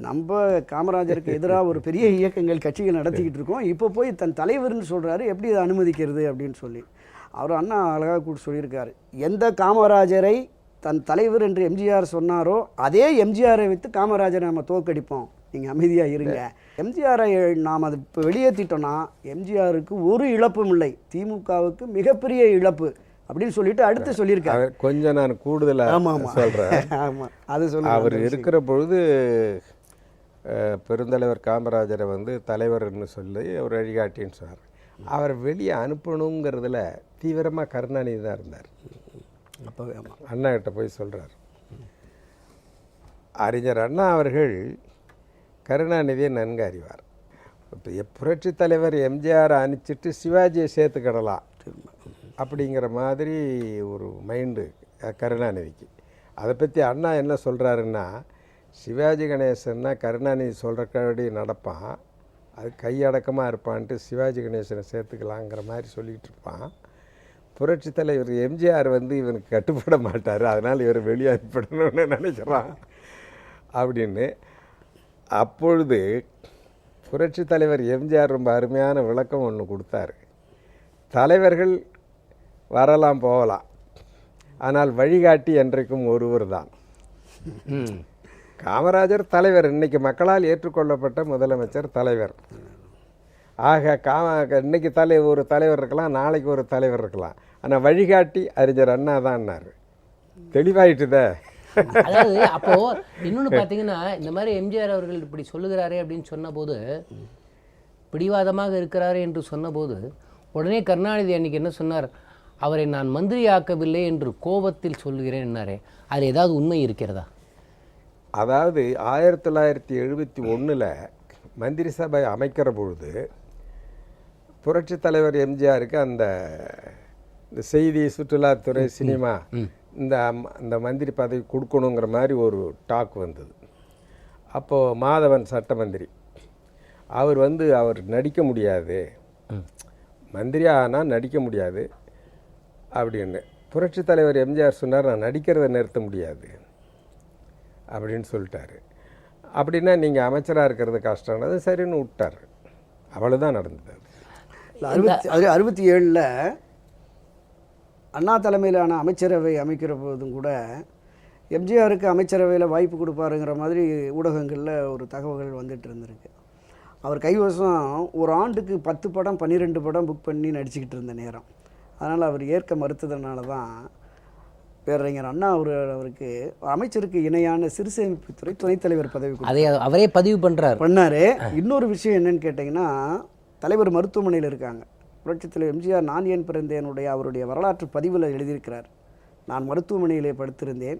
நம்ம காமராஜருக்கு எதிராக ஒரு பெரிய இயக்கங்கள் கட்சிகள் நடத்திக்கிட்டு இருக்கோம், இப்போ போய் தன் தலைவர்னு சொல்கிறாரு, எப்படி இதை அனுமதிக்கிறது அப்படின்னு சொல்லி அவர் அண்ணா அழகாக கூட சொல்லியிருக்காரு. எந்த காமராஜரை தன் தலைவர் என்று எம்ஜிஆர் சொன்னாரோ அதே எம்ஜிஆரை வைத்து காமராஜரை நம்ம தோற்கடிப்போம், நீங்கள் அமைதியாக இருங்க. எம்ஜிஆரை நாம் அது இப்போ வெளியேற்றிட்டோன்னா எம்ஜிஆருக்கு ஒரு இழப்பும் இல்லை, திமுகவுக்கு மிகப்பெரிய இழப்பு அப்படின்னு சொல்லிட்டு அடுத்து சொல்லியிருக்காரு. கொஞ்சம் நான் கூடுதலாக சொல்கிறேன். ஆமாம், அது சொல்ல அவர் இருக்கிற பொழுது பெருந்தலைவர் காமராஜரை வந்து தலைவர்னு சொல்லி அவர் வழிகாட்டின்னு சொன்னார். அவரை வெளியே அனுப்பணுங்கிறதுல தீவிரமாக கருணாநிதி தான் இருந்தார். அப்போவே அண்ணா கிட்ட போய் சொல்கிறார். அறிஞர் அண்ணா அவர்கள் கருணாநிதியை நன்கு அறிவார். இப்போ புரட்சி தலைவர் எம்ஜிஆர் அனுப்பிச்சிட்டு சிவாஜியை சேர்த்துக்கிடலாம் அப்படிங்கிற மாதிரி ஒரு மைண்டு கருணாநிதிக்கு. அதை பற்றி அண்ணா என்ன சொல்கிறாருன்னா, சிவாஜி கணேசன்னா கருணாநிதி சொல்கிறபடி நடப்பான், அது கையடக்கமாக இருப்பான்ட்டு சிவாஜி கணேசனை சேர்த்துக்கலாங்கிற மாதிரி சொல்லிகிட்டு இருப்பான். புரட்சி தலைவர் எம்ஜிஆர் வந்து இவனுக்கு கட்டுப்பட மாட்டார், அதனால் இவர் வெளியே அனுப்பிடணும்னு நினைக்கிறான் அப்படின்னு. அப்பொழுது புரட்சி தலைவர் எம்ஜிஆர் ரொம்ப அருமையான விளக்கம் ஒன்று கொடுத்தாரு. தலைவர்கள் வரலாம் போகலாம், ஆனால் வழிகாட்டி என்றைக்கும் ஒருவர் தான். காமராஜர் தலைவர், இன்னைக்கு மக்களால் ஏற்றுக்கொள்ளப்பட்ட முதலமைச்சர் தலைவர். ஆக இன்னைக்கு ஒரு தலைவர் இருக்கலாம், நாளைக்கு ஒரு தலைவர் இருக்கலாம், ஆனால் வழிகாட்டி அறிஞர் அண்ணா தான்னாரு. தெளிவாயிட்டுதே. அதாவது அப்போ இன்னொன்று பார்த்தீங்கன்னா, இந்த மாதிரி எம்ஜிஆர் அவர்கள் இப்படி சொல்லுகிறாரே அப்படின்னு சொன்னபோது, பிடிவாதமாக இருக்கிறாரே என்று சொன்னபோது உடனே கருணாநிதி அன்னைக்கு என்ன சொன்னார், அவரை நான் மந்திரி ஆக்கவில்லை என்று கோபத்தில் சொல்லுகிறேன் என்னாரே, அதில் ஏதாவது உண்மை இருக்கிறதா? அதாவது 1971 மந்திரி சபை அமைக்கிற பொழுது புரட்சி தலைவர் எம்ஜிஆருக்கு அந்த செய்தி, சுற்றுலாத்துறை, சினிமா இந்த மந்திரி பதவி கொடுக்கணுங்கிற மாதிரி ஒரு டாக் வந்தது. அப்போது மாதவன் சட்ட மந்திரி அவர் நடிக்க முடியாது, மந்திரி ஆனால் நடிக்க முடியாது அப்படின்னு. புரட்சி தலைவர் எம்ஜிஆர் சொன்னார், நான் நடிக்கிறத நிறுத்த முடியாது அப்படின்னு சொல்லிட்டாரு. அப்படின்னா நீங்கள் அமைச்சராக இருக்கிறது கஷ்டம்னது சரின்னு விட்டார். அவ்வளோதான் நடந்தது. 67 அண்ணா தலைமையிலான அமைச்சரவை அமைக்கிற போதும் கூட எம்ஜிஆருக்கு அமைச்சரவையில் வாய்ப்பு கொடுப்பாருங்கிற மாதிரி ஊடகங்களில் ஒரு தகவல்கள் வந்துட்டு இருந்திருக்கு. அவர் கைவசம் ஒரு ஆண்டுக்கு 10 படம் 12 படம் புக் பண்ணி நடிச்சுக்கிட்டு இருந்த நேரம். அதனால் அவர் ஏற்க மறுத்ததுனால தான் பேரறிஞர் அண்ணா அவருக்கு அமைச்சருக்கு இணையான சிறுசேமிப்புத்துறை துணைத் தலைவர் பதவி அதை அவரே பதிவு பண்ணார். இன்னொரு விஷயம் என்னன்னு கேட்டிங்கன்னா, தலைவர் மருத்துவமனையில் இருக்காங்க. புரட்சித் தலைவர் எம்ஜிஆர் நான் ஏன் பிறந்தேனுடைய அவருடைய வரலாற்று பதிவில் எழுதியிருக்கிறார். நான் மருத்துவமனையிலே படுத்திருந்தேன்,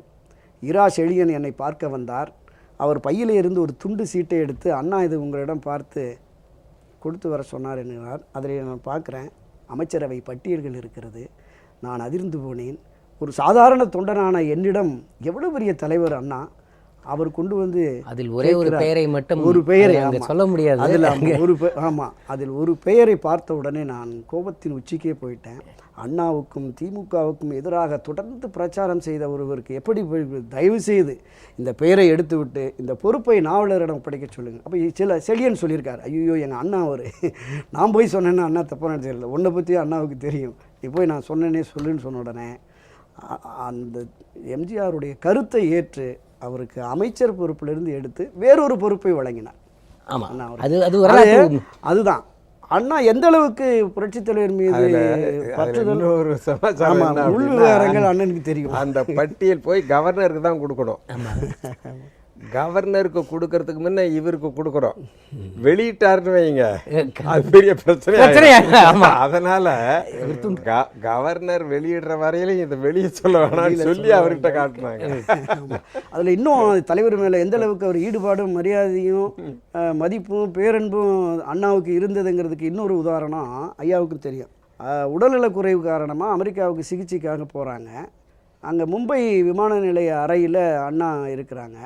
இரா செழியன் என்னை பார்க்க வந்தார். அவர் பையிலே இருந்து ஒரு துண்டு சீட்டை எடுத்து, அண்ணா இது உங்களிடம் பார்த்து கொடுத்து வர சொன்னார் என்கிறார். அதில் நான் பார்க்குறேன், அமைச்சரவை பட்டியல்கள் இருக்கிறது. நான் அதிர்ந்து போனேன். ஒரு சாதாரண தொண்டனான என்னிடம் எவ்வளவு பெரிய தலைவர் அண்ணா, அவர் கொண்டு வந்து அதில் ஒரே ஒரு பெயரை மட்டும் ஒரு பெயரை சொல்ல முடியாது. அதில் அதில் ஒரு பெயரை பார்த்த உடனே நான் கோபத்தின் உச்சிக்கே போயிட்டேன். அண்ணாவுக்கும் திமுகவுக்கும் எதிராக தொடர்ந்து பிரச்சாரம் செய்த ஒருவருக்கு எப்படி தயவு செய்து இந்த பெயரை எடுத்துவிட்டு இந்த பொறுப்பை நாவலரிடம் படைக்க சொல்லுங்கள். அப்போ செழியன் சொல்லியிருக்காரு, ஐயோ எங்கள் அண்ணா அவர், நான் போய் சொன்னேன்னா அண்ணா தப்பாக நினச்சிடல, உன்னை பற்றி அண்ணாவுக்கு தெரியும், நீ போய் நான் சொன்னேனே சொல்லுன்னு சொன்ன உடனே அந்த எம்ஜிஆருடைய கருத்தை ஏற்று அவருக்கு அமைச்சர் பொறுப்பிலிருந்து எடுத்து வேறொரு பொறுப்பை வழங்கினார். அதுதான் அண்ணா எந்த அளவுக்கு புரட்சித் தலைவர் மீது உள் விவகாரங்கள் அண்ணனுக்கு தெரியும். அந்த பட்டியல் போய் கவர்னருக்கு தான் கொடுக்கணும். கவர்னருக்கு கொடுக்கறதுக்கு முன்ன இவருக்கு கொடுக்குறோம், வெளியிட்டாருன்னு வைங்க, அது பெரிய பிரச்சனை. அதனால கவர்னர் வெளியிடுற வரையிலும் இதை வெளியே சொல்ல வேணாம்னு சொல்லி அவர்கிட்ட காட்டுனாங்க. அதில் இன்னும் தலைவர் மேலே எந்த அளவுக்கு அவர் ஈடுபாடும் மரியாதையும் மதிப்பும் பேரன்பும் அண்ணாவுக்கு இருந்ததுங்கிறதுக்கு இன்னொரு உதாரணம் ஐயாவுக்கு தெரியும். உடல்நலக்குறைவு காரணமாக அமெரிக்காவுக்கு சிகிச்சைக்காக போகிறாங்க. அங்கே மும்பை விமான நிலைய அறையில் அண்ணா இருக்கிறாங்க.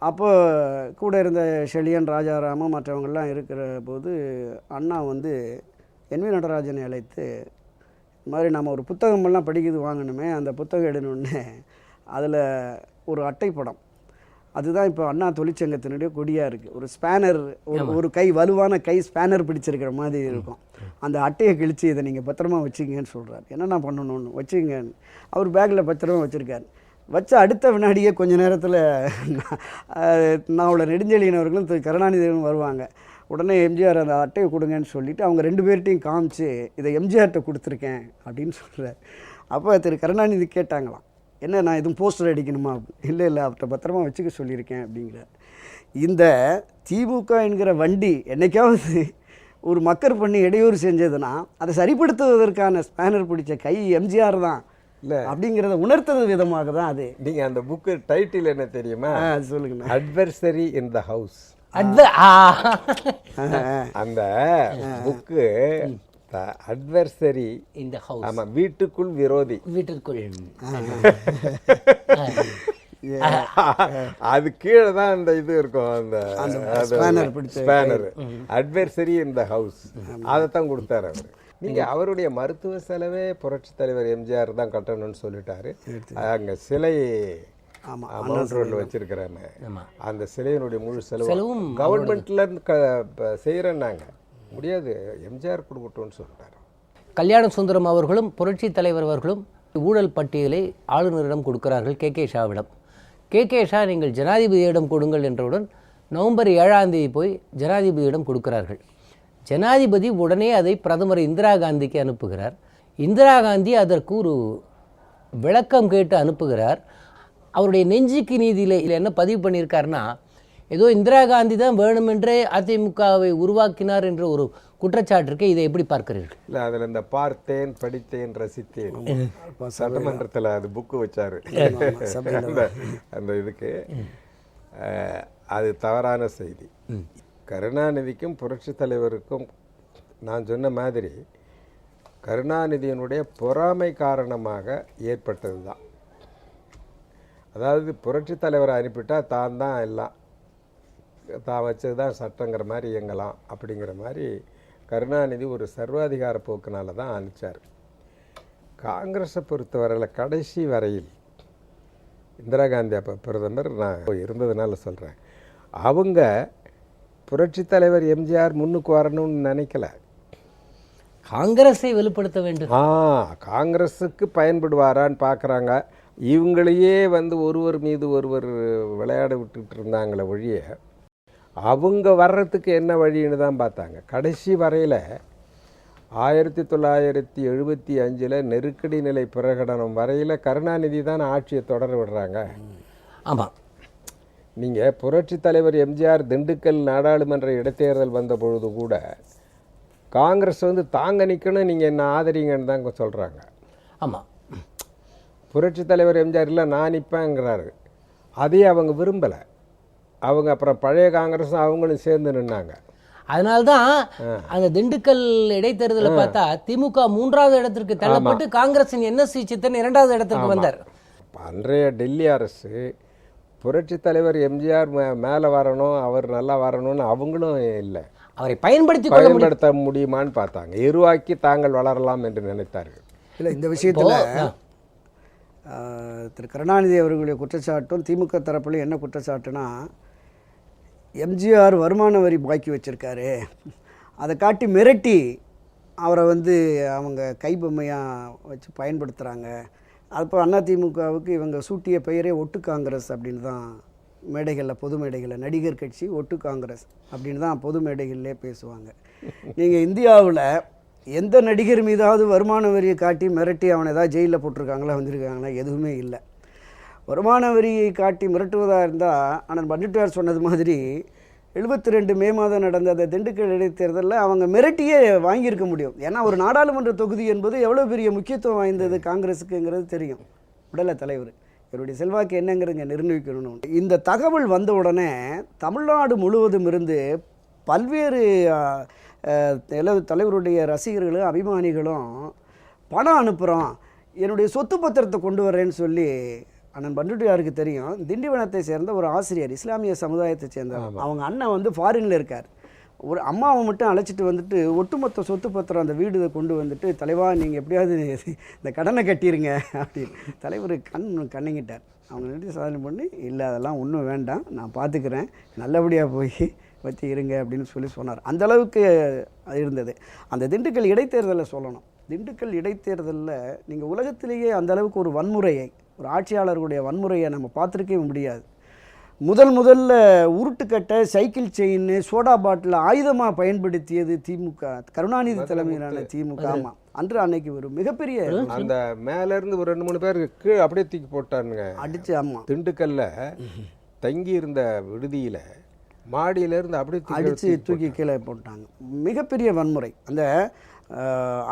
அப்போ கூட இருந்த செழியன், ராஜாராமன் மற்றவங்கள்லாம் இருக்கிற போது அண்ணா வந்து என் வி நடராஜனை அழைத்து, இது மாதிரி நம்ம ஒரு புத்தகமெல்லாம் படிக்கிறது வாங்கணுமே, அந்த புத்தகம் எடுனோடனே அதில் ஒரு அட்டைப்படம், அதுதான் இப்போ அண்ணா தொழிற்சங்கத்தினுடைய கொடியாக இருக்குது. ஒரு ஸ்பேனர், ஒரு கை வலுவான கை ஸ்பேனர் பிடிச்சிருக்கிற மாதிரி இருக்கும். அந்த அட்டையை கிழித்து இதை நீங்கள் பத்திரமா வச்சுங்கன்னு சொல்கிறார். என்னென்ன பண்ணணும்னு வச்சுங்கன்னு அவர் பேக்கில் பத்திரமா வச்சுருக்காரு. வச்ச அடுத்த வினாடியே கொஞ்ச நேரத்தில் நான் நெடுஞ்செழியன் அவர்களும் திரு கருணாநிதியும் வருவாங்க. உடனே எம்ஜிஆர் அந்த அட்டையை கொடுங்கன்னு சொல்லிவிட்டு அவங்க 2 பேர்ட்டையும் காமிச்சு இதை எம்ஜிஆர்கிட்ட கொடுத்துருக்கேன் அப்படின்னு சொல்கிறார். அப்போ திரு கருணாநிதி கேட்டாங்களாம், என்ன நான் எதுவும் போஸ்டர் அடிக்கணுமா? இல்லை அவர்கிட்ட பத்திரமா வச்சுக்க சொல்லியிருக்கேன் அப்படிங்கிறார். இந்த திமுக என்கிற வண்டி என்னைக்காவது ஒரு மக்கர் பண்ணி இடையூறு செஞ்சதுன்னா அதை சரிப்படுத்துவதற்கான ஸ்பேனர் பிடிச்ச கை எம்ஜிஆர் தான் இல்லை அப்படிங்கிறத உணர்த்தது விதமாக தான் அது. நீங்கள் அந்த புக்கு டைட்டில் என்ன தெரியுமா? சொல்லுங்க. Adversary in the house. அந்த புக்கு அட்வர்சரி இந்த ஹவுஸ். ஆமா, வீட்டுக்குள் விரோதி. வீட்டிற்குள் அது கீழே தான் அந்த இது இருக்கும், அந்த spanner. Adversary in the house அதைத்தான் கொடுத்தாரு அவர். நீங்க அவருடைய மருத்துவ செலவே புரட்சி தலைவர் எம்ஜிஆர் தான் கட்டணும்னு சொல்லிட்டாரு. அங்க சிலை மவுண்ட் ரோட்ல வச்சிருக்கிறாங்க. அந்த சிலையினுடைய முழு செலவும் கவர்மெண்ட்ல இருந்து செய்யறேன்னாங்க. முடியாது, எம்ஜிஆர் கொடுக்கட்டும்னு சொல்லிட்டாரு. கல்யாண சுந்தரம் அவர்களும் புரட்சி தலைவர் அவர்களும் ஊழல் பட்டியலை ஆளுநரிடம் கொடுக்கிறார்கள், கே ஷாவிடம். கே ஷா நீங்கள் ஜனாதிபதியிடம் கொடுங்கள் என்றவுடன் நவம்பர் 7ஆம் தேதி போய் ஜனாதிபதியிடம் கொடுக்கிறார்கள். ஜனாதிபதி உடனே அதை பிரதமர் இந்திரா காந்திக்கு அனுப்புகிறார். இந்திரா காந்தி அதற்கு ஒரு விளக்கம் கேட்டு அனுப்புகிறார். அவருடைய நெஞ்சுக்கு நீதியில் என்ன பதிவு பண்ணியிருக்காருன்னா, ஏதோ இந்திரா காந்தி தான் வேணுமென்றே அதிமுகவை உருவாக்கினார் என்ற ஒரு குற்றச்சாட்டு இருக்கு. இதை எப்படி பார்க்கிறீர்கள்? இல்லை, அதில் இந்த பார்த்தேன், படித்தேன், ரசித்தேன் சட்டமன்றத்தில் அது புக்கு வச்சாரு அந்த இதுக்கு. அது தவறான செய்தி. கருணாநிதிக்கும் புரட்சி தலைவருக்கும் நான் சொன்ன மாதிரி கருணாநிதியினுடைய பொறாமை காரணமாக ஏற்பட்டது தான். அதாவது புரட்சி தலைவரை அனுப்பிட்டா தான் எல்லாம் தான் வச்சது தான் சட்டங்கிற மாதிரி இயங்கலாம் அப்படிங்கிற மாதிரி கருணாநிதி ஒரு சர்வாதிகார போக்குனால தான் அனுப்பிச்சார். காங்கிரஸை பொறுத்தவரையில் கடைசி வரையில் இந்திரா காந்தி அப்போ பிரதமர், நான் இருந்ததுனால சொல்கிறேன், அவங்க புரட்சி தலைவர் எம்ஜிஆர் முன்னுக்கு வரணும்னு நினைக்கல. காங்கிரஸை வெளிப்படுத்த வேண்டும். காங்கிரஸுக்கு பயன்படுவாரான்னு பார்க்குறாங்க. இவங்களையே ஒருவர் மீது ஒருவர் விளையாட விட்டுட்டு இருந்தாங்களே வழிய அவங்க வர்றதுக்கு என்ன வழின்னு தான் பார்த்தாங்க. கடைசி வரையில் 1975 நெருக்கடி நிலை பிரகடனம் வரையில் கருணாநிதி தான் ஆட்சியை தொடர விடுறாங்க. ஆமாம், நீங்கள் புரட்சி தலைவர் எம்ஜிஆர் திண்டுக்கல் நாடாளுமன்ற இடைத்தேர்தல் வந்த பொழுது கூட காங்கிரஸ் தாங்க நிற்கணும், நீங்கள் என்ன ஆதரிங்கன்னு தான் சொல்கிறாங்க. ஆமாம், புரட்சி தலைவர் எம்ஜிஆர் இல்லை நான் நிற்பேங்கிறாரு. அதையே அவங்க விரும்பலை. அவங்க அப்புறம் பழைய காங்கிரஸும் அவங்களும் சேர்ந்து நின்னாங்க. அதனால்தான் அந்த திண்டுக்கல் இடைத்தேர்தலை பார்த்தா திமுக 3வது இடத்திற்கு தள்ளப்பட்டு காங்கிரசின் NSC சித்தன் 2வது இடத்திற்கு வந்தார். அன்றைய டெல்லி அரசு புரட்சி தலைவர் எம்ஜிஆர் மேலே வரணும், அவர் நல்லா வரணும்னு அவங்களும் இல்லை, அவரை பயன்படுத்த முடியுமான்னு பார்த்தாங்க. எருவாக்கி தாங்கள் வளரலாம் என்று நினைத்தார்கள். இல்லை, இந்த விஷயத்தில் திரு கருணாநிதி அவர்களுடைய குற்றச்சாட்டும் திமுக தரப்பில் என்ன குற்றச்சாட்டுனா, எம்ஜிஆர் வருமான வரி பாக்கி வச்சுருக்காரு, அதை காட்டி மிரட்டி அவரை அவங்க கைபொம்மையாக வச்சு பயன்படுத்துகிறாங்க. அப்போ அதிமுகவுக்கு இவங்க சூட்டிய பெயரே ஒட்டு காங்கிரஸ் அப்படின்னு தான் மேடைகளில், பொது மேடைகளில் நடிகர் கட்சி ஒட்டு காங்கிரஸ் அப்படின்னு தான் பொது மேடைகளிலே பேசுவாங்க. நீங்கள் இந்தியாவில் எந்த நடிகர் மீதாவது வருமான வரியை காட்டி மிரட்டி அவனை ஏதாவது ஜெயிலில் போட்டிருக்காங்களா, வந்திருக்காங்களா? எதுவுமே இல்லை. வருமான வரியை காட்டி மிரட்டுவதாக இருந்தால் அண்ணன் பண்டிட்டார் சொன்னது மாதிரி 72 மே மாதம் நடந்த அந்த திண்டுக்கல் இடைத்தேர்தலில் அவங்க மிரட்டியே வாங்கியிருக்க முடியும். ஏன்னா ஒரு நாடாளுமன்ற தொகுதி என்பது எவ்வளோ பெரிய முக்கியத்துவம் வாய்ந்தது காங்கிரஸுக்குங்கிறது தெரியும். விடலை தலைவர் இவருடைய செல்வாக்கு என்னங்கிறதுங்க நிர்ணயிக்கணும். இந்த தகவல் வந்த உடனே தமிழ்நாடு முழுவதும் இருந்து பல்வேறு தலைவருடைய ரசிகர்களும் அபிமானிகளும் பணம் அனுப்புகிறோம், என்னுடைய சொத்து பத்திரத்தை கொண்டு வரேன்னு சொல்லி, அண்ணன் பண்டுட்டியாருக்கு தெரியும், திண்டிவனத்தை சேர்ந்த ஒரு ஆசிரியர், இஸ்லாமிய சமுதாயத்தை சேர்ந்தவர், அவங்க அண்ணன் ஃபாரினில் இருக்கார், ஒரு அம்மாவை மட்டும் அழைச்சிட்டு வந்துட்டு ஒட்டுமொத்த சொத்து பத்திரம் அந்த வீடு கொண்டு வந்துட்டு, தலைவா நீங்கள் எப்படியாவது இந்த கடனை கட்டிடுங்க அப்படின்னு. தலைவர் கண்ணிங்கிட்டார். அவங்க நிறுத்தி சாதனை பண்ணி, இல்லை அதெல்லாம் ஒன்றும் வேண்டாம், நான் பார்த்துக்கிறேன், நல்லபடியாக போய் வச்சு இருங்க அப்படின்னு சொன்னார். அந்த அளவுக்கு இருந்தது. அந்த திண்டுக்கல் இடைத்தேர்தலில் சொல்லணும், திண்டுக்கல் இடைத்தேர்தலில் நீங்கள் உலகத்திலேயே அந்த அளவுக்கு ஒரு வன்முறையை, ஒரு ஆட்சியாளர்களுடைய வன்முறையை நம்ம பார்த்துருக்கவே முடியாது. முதல்ல உருட்டுக்கட்டை, சைக்கிள் செயின், சோடா பாட்டில் ஆயுதமாக பயன்படுத்தியது திமுக, கருணாநிதி தலைமையிலான திமுக. ஆமாம், அன்று அன்னைக்கு ஒரு மிகப்பெரிய அந்த மேலேருந்து ஒரு 2-3 பேர் கீழே அப்படியே தூக்கி போட்டானுங்க அடிச்சு. ஆமாம், திண்டுக்கல்ல தங்கி இருந்த விடுதியில் மாடியிலேருந்து அப்படியே அடித்து தூக்கி கீழே போட்டாங்க. மிகப்பெரிய வன்முறை. அந்த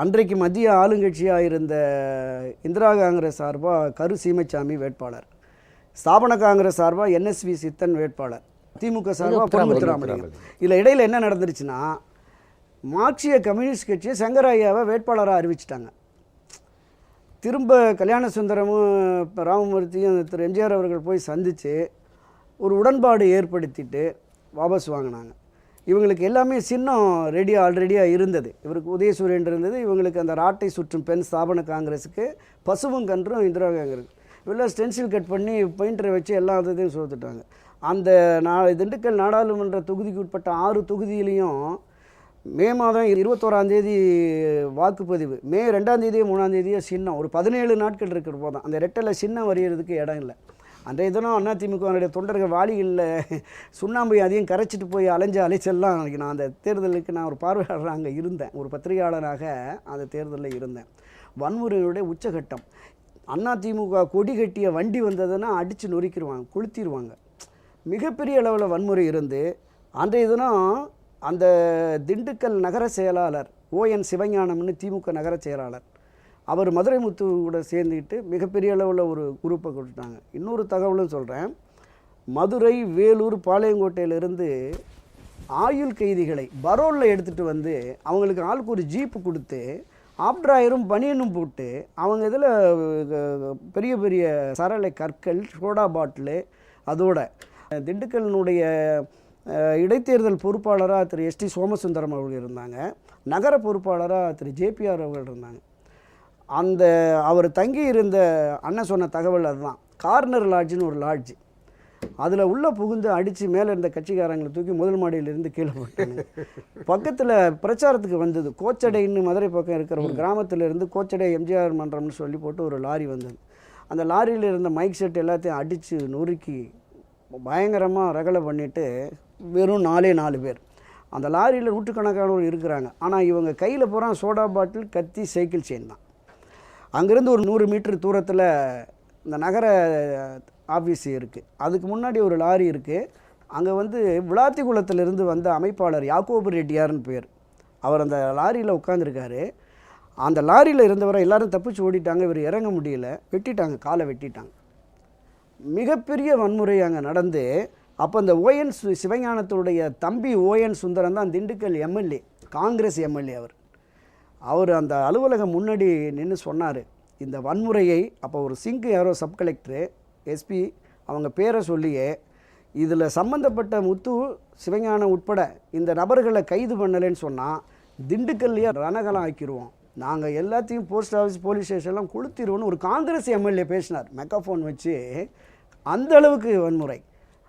அன்றைக்கு மத்திய ஆளுங்கட்சியாக இருந்த இந்திரா காங்கிரஸ் சார்பாக கரு சீமைச்சாமி வேட்பாளர், ஸ்தாபன காங்கிரஸ் சார்பாக NSV சித்தன் வேட்பாளர், திமுக சார்பாக பொன்முத்துராமலிங்கம். இதில் இடையில் என்ன நடந்துருச்சுன்னா, மார்க்சிய கம்யூனிஸ்ட் கட்சியை சங்கராயாவை வேட்பாளராக அறிவிச்சிட்டாங்க. திரும்ப கல்யாண சுந்தரமும் ராமமூர்த்தியும் திரு எம்ஜிஆர் அவர்கள் போய் சந்தித்து ஒரு உடன்பாடு ஏற்படுத்திட்டு வாபஸ் வாங்கினாங்க. இவங்களுக்கு எல்லாமே சின்னம் ஆல்ரெடியாக இருந்தது. இவருக்கு உதயசூரியன் இருந்தது, இவங்களுக்கு அந்த ராட்டை சுற்றும் பெண் ஸ்தாபன காங்கிரஸுக்கு, பசுவும் கன்றும் இந்திரா காங்கிரஸ். இவெல்லாம் ஸ்டென்சில் கட் பண்ணி பெயிண்டரை வச்சு எல்லா இதையும் சோத்துட்டாங்க. அந்த திண்டுக்கல் நாடாளுமன்ற தொகுதிக்கு உட்பட்ட 6 தொகுதியிலையும் மே மாதம் 21ஆம் தேதி வாக்குப்பதிவு, மே 2ஆம் தேதியோ 3ஆம் தேதியோ சின்னம், ஒரு 17 நாட்கள் இருக்கிற போதும் அந்த ரெட்டலை சின்னம் வரைகிறதுக்கு இடம் இல்லை. அன்றைய தினம் அதிமுகவுடைய தொண்டர்கள் வாளிகளில் சுண்ணாம்பை அதையும் கரைச்சிட்டு போய் அலைச்சல்லாம். நான் அந்த தேர்தலுக்கு நான் ஒரு பார்வையாளராக அங்கே இருந்தேன், ஒரு பத்திரிகையாளராக அந்த தேர்தலில் இருந்தேன். வன்முறையுடைய உச்சகட்டம். அதிமுக கொடி கட்டிய வண்டி வந்ததுன்னா அடித்து நொறுக்கிடுவாங்க, கொளுத்திடுவாங்க. மிகப்பெரிய அளவில் வன்முறை இருந்து அன்றைய தினம் அந்த திண்டுக்கல் நகர செயலாளர் ON சிவஞானம்னு திமுக நகர செயலாளர், அவர் மதுரை முத்து கூட சேர்ந்துக்கிட்டு மிகப்பெரிய அளவில் ஒரு குரூப்பை கொடுத்தாங்க. இன்னொரு தகவலும் சொல்கிறேன், மதுரை, வேலூர், பாளையங்கோட்டையிலிருந்து ஆயுள் கைதிகளை பரோலில் எடுத்துகிட்டு வந்து அவங்களுக்கு ஆளுக்கு ஒரு ஜீப்பு கொடுத்து ஆப்ட்ராயரும் பனியனும் போட்டு அவங்க இதில் பெரிய பெரிய சரளை கற்கள், சோடா பாட்டிலு, அதோட திண்டுக்கல்னுடைய இடைத்தேர்தல் பொறுப்பாளராக திரு ST சோமசுந்தரம் அவர்கள் இருந்தாங்க, நகர பொறுப்பாளராக திரு JPR அவர்கள் இருந்தாங்க. அந்த அவர் தங்கி இருந்த அண்ணன் சொன்ன தகவல் அதுதான். கார்னர் லாட்ஜுன்னு ஒரு லாட்ஜ், அதில் உள்ளே புகுந்து அடித்து மேலே இருந்த கட்சிக்காரங்களை தூக்கி முதல் மாடியிலிருந்து கீழே போட்டாங்க. பக்கத்தில் பிரச்சாரத்துக்கு வந்தது, கோச்சடைன்னு மதுரை பக்கம் இருக்கிற ஒரு கிராமத்திலிருந்து கோச்சடை எம்ஜிஆர் மன்றம்னு சொல்லி போட்டு ஒரு லாரி வந்தது. அந்த லாரியில் இருந்த மைக் செட் எல்லாத்தையும் அடித்து நொறுக்கி பயங்கரமாக ரகலை பண்ணிவிட்டு வெறும் 4 பேர் அந்த லாரியில் நூற்றுக்கணக்கானவர் இருக்கிறாங்க. ஆனால் இவங்க கையில் போகிறான் சோடா பாட்டில், கத்தி, சைக்கிள் செயின் தான். அங்கேருந்து ஒரு 100 மீட்டர் தூரத்தில் இந்த நகர ஆஃபீஸ் இருக்குது, அதுக்கு முன்னாடி ஒரு லாரி இருக்குது. அங்கே வந்து விளாத்திக்குளத்திலிருந்து வந்த அமைப்பாளர் யாக்கோபு ரெட்டியார்னு பேர், அவர் அந்த லாரியில் உட்காந்துருக்காரு. அந்த லாரியில் இருந்தவரை எல்லாரும் தப்பிச்சு ஓடிட்டாங்க, இவர் இறங்க முடியல, வெட்டிட்டாங்க, காலை வெட்டிட்டாங்க. மிகப்பெரிய வன்முறை அங்கே நடந்து, அப்போ அந்த ON சிவஞானத்துடைய தம்பி ON சுந்தரம் தான் திண்டுக்கல் MLA, காங்கிரஸ் MLA. அவர் அந்த அலுவலகம் முன்னாடி நின்று சொன்னார் இந்த வன்முறையை. அப்போ ஒரு சிங்கு யாரோ சப் கலெக்டரு SP அவங்க பேரை சொல்லியே, இதில் சம்மந்தப்பட்ட முத்து, சிவஞானம் உட்பட இந்த நபர்களை கைது பண்ணலைன்னு சொன்னால் திண்டுக்கல்லையே ரணகலம் ஆக்கிடுவோம், நாங்கள் எல்லாத்தையும் போஸ்ட் ஆஃபீஸ், போலீஸ் ஸ்டேஷன்லாம் கொளுத்திடுவோன்னு ஒரு காங்கிரஸ் MLA பேசினார் மெக்காஃபோன் வச்சு. அந்த அளவுக்கு வன்முறை.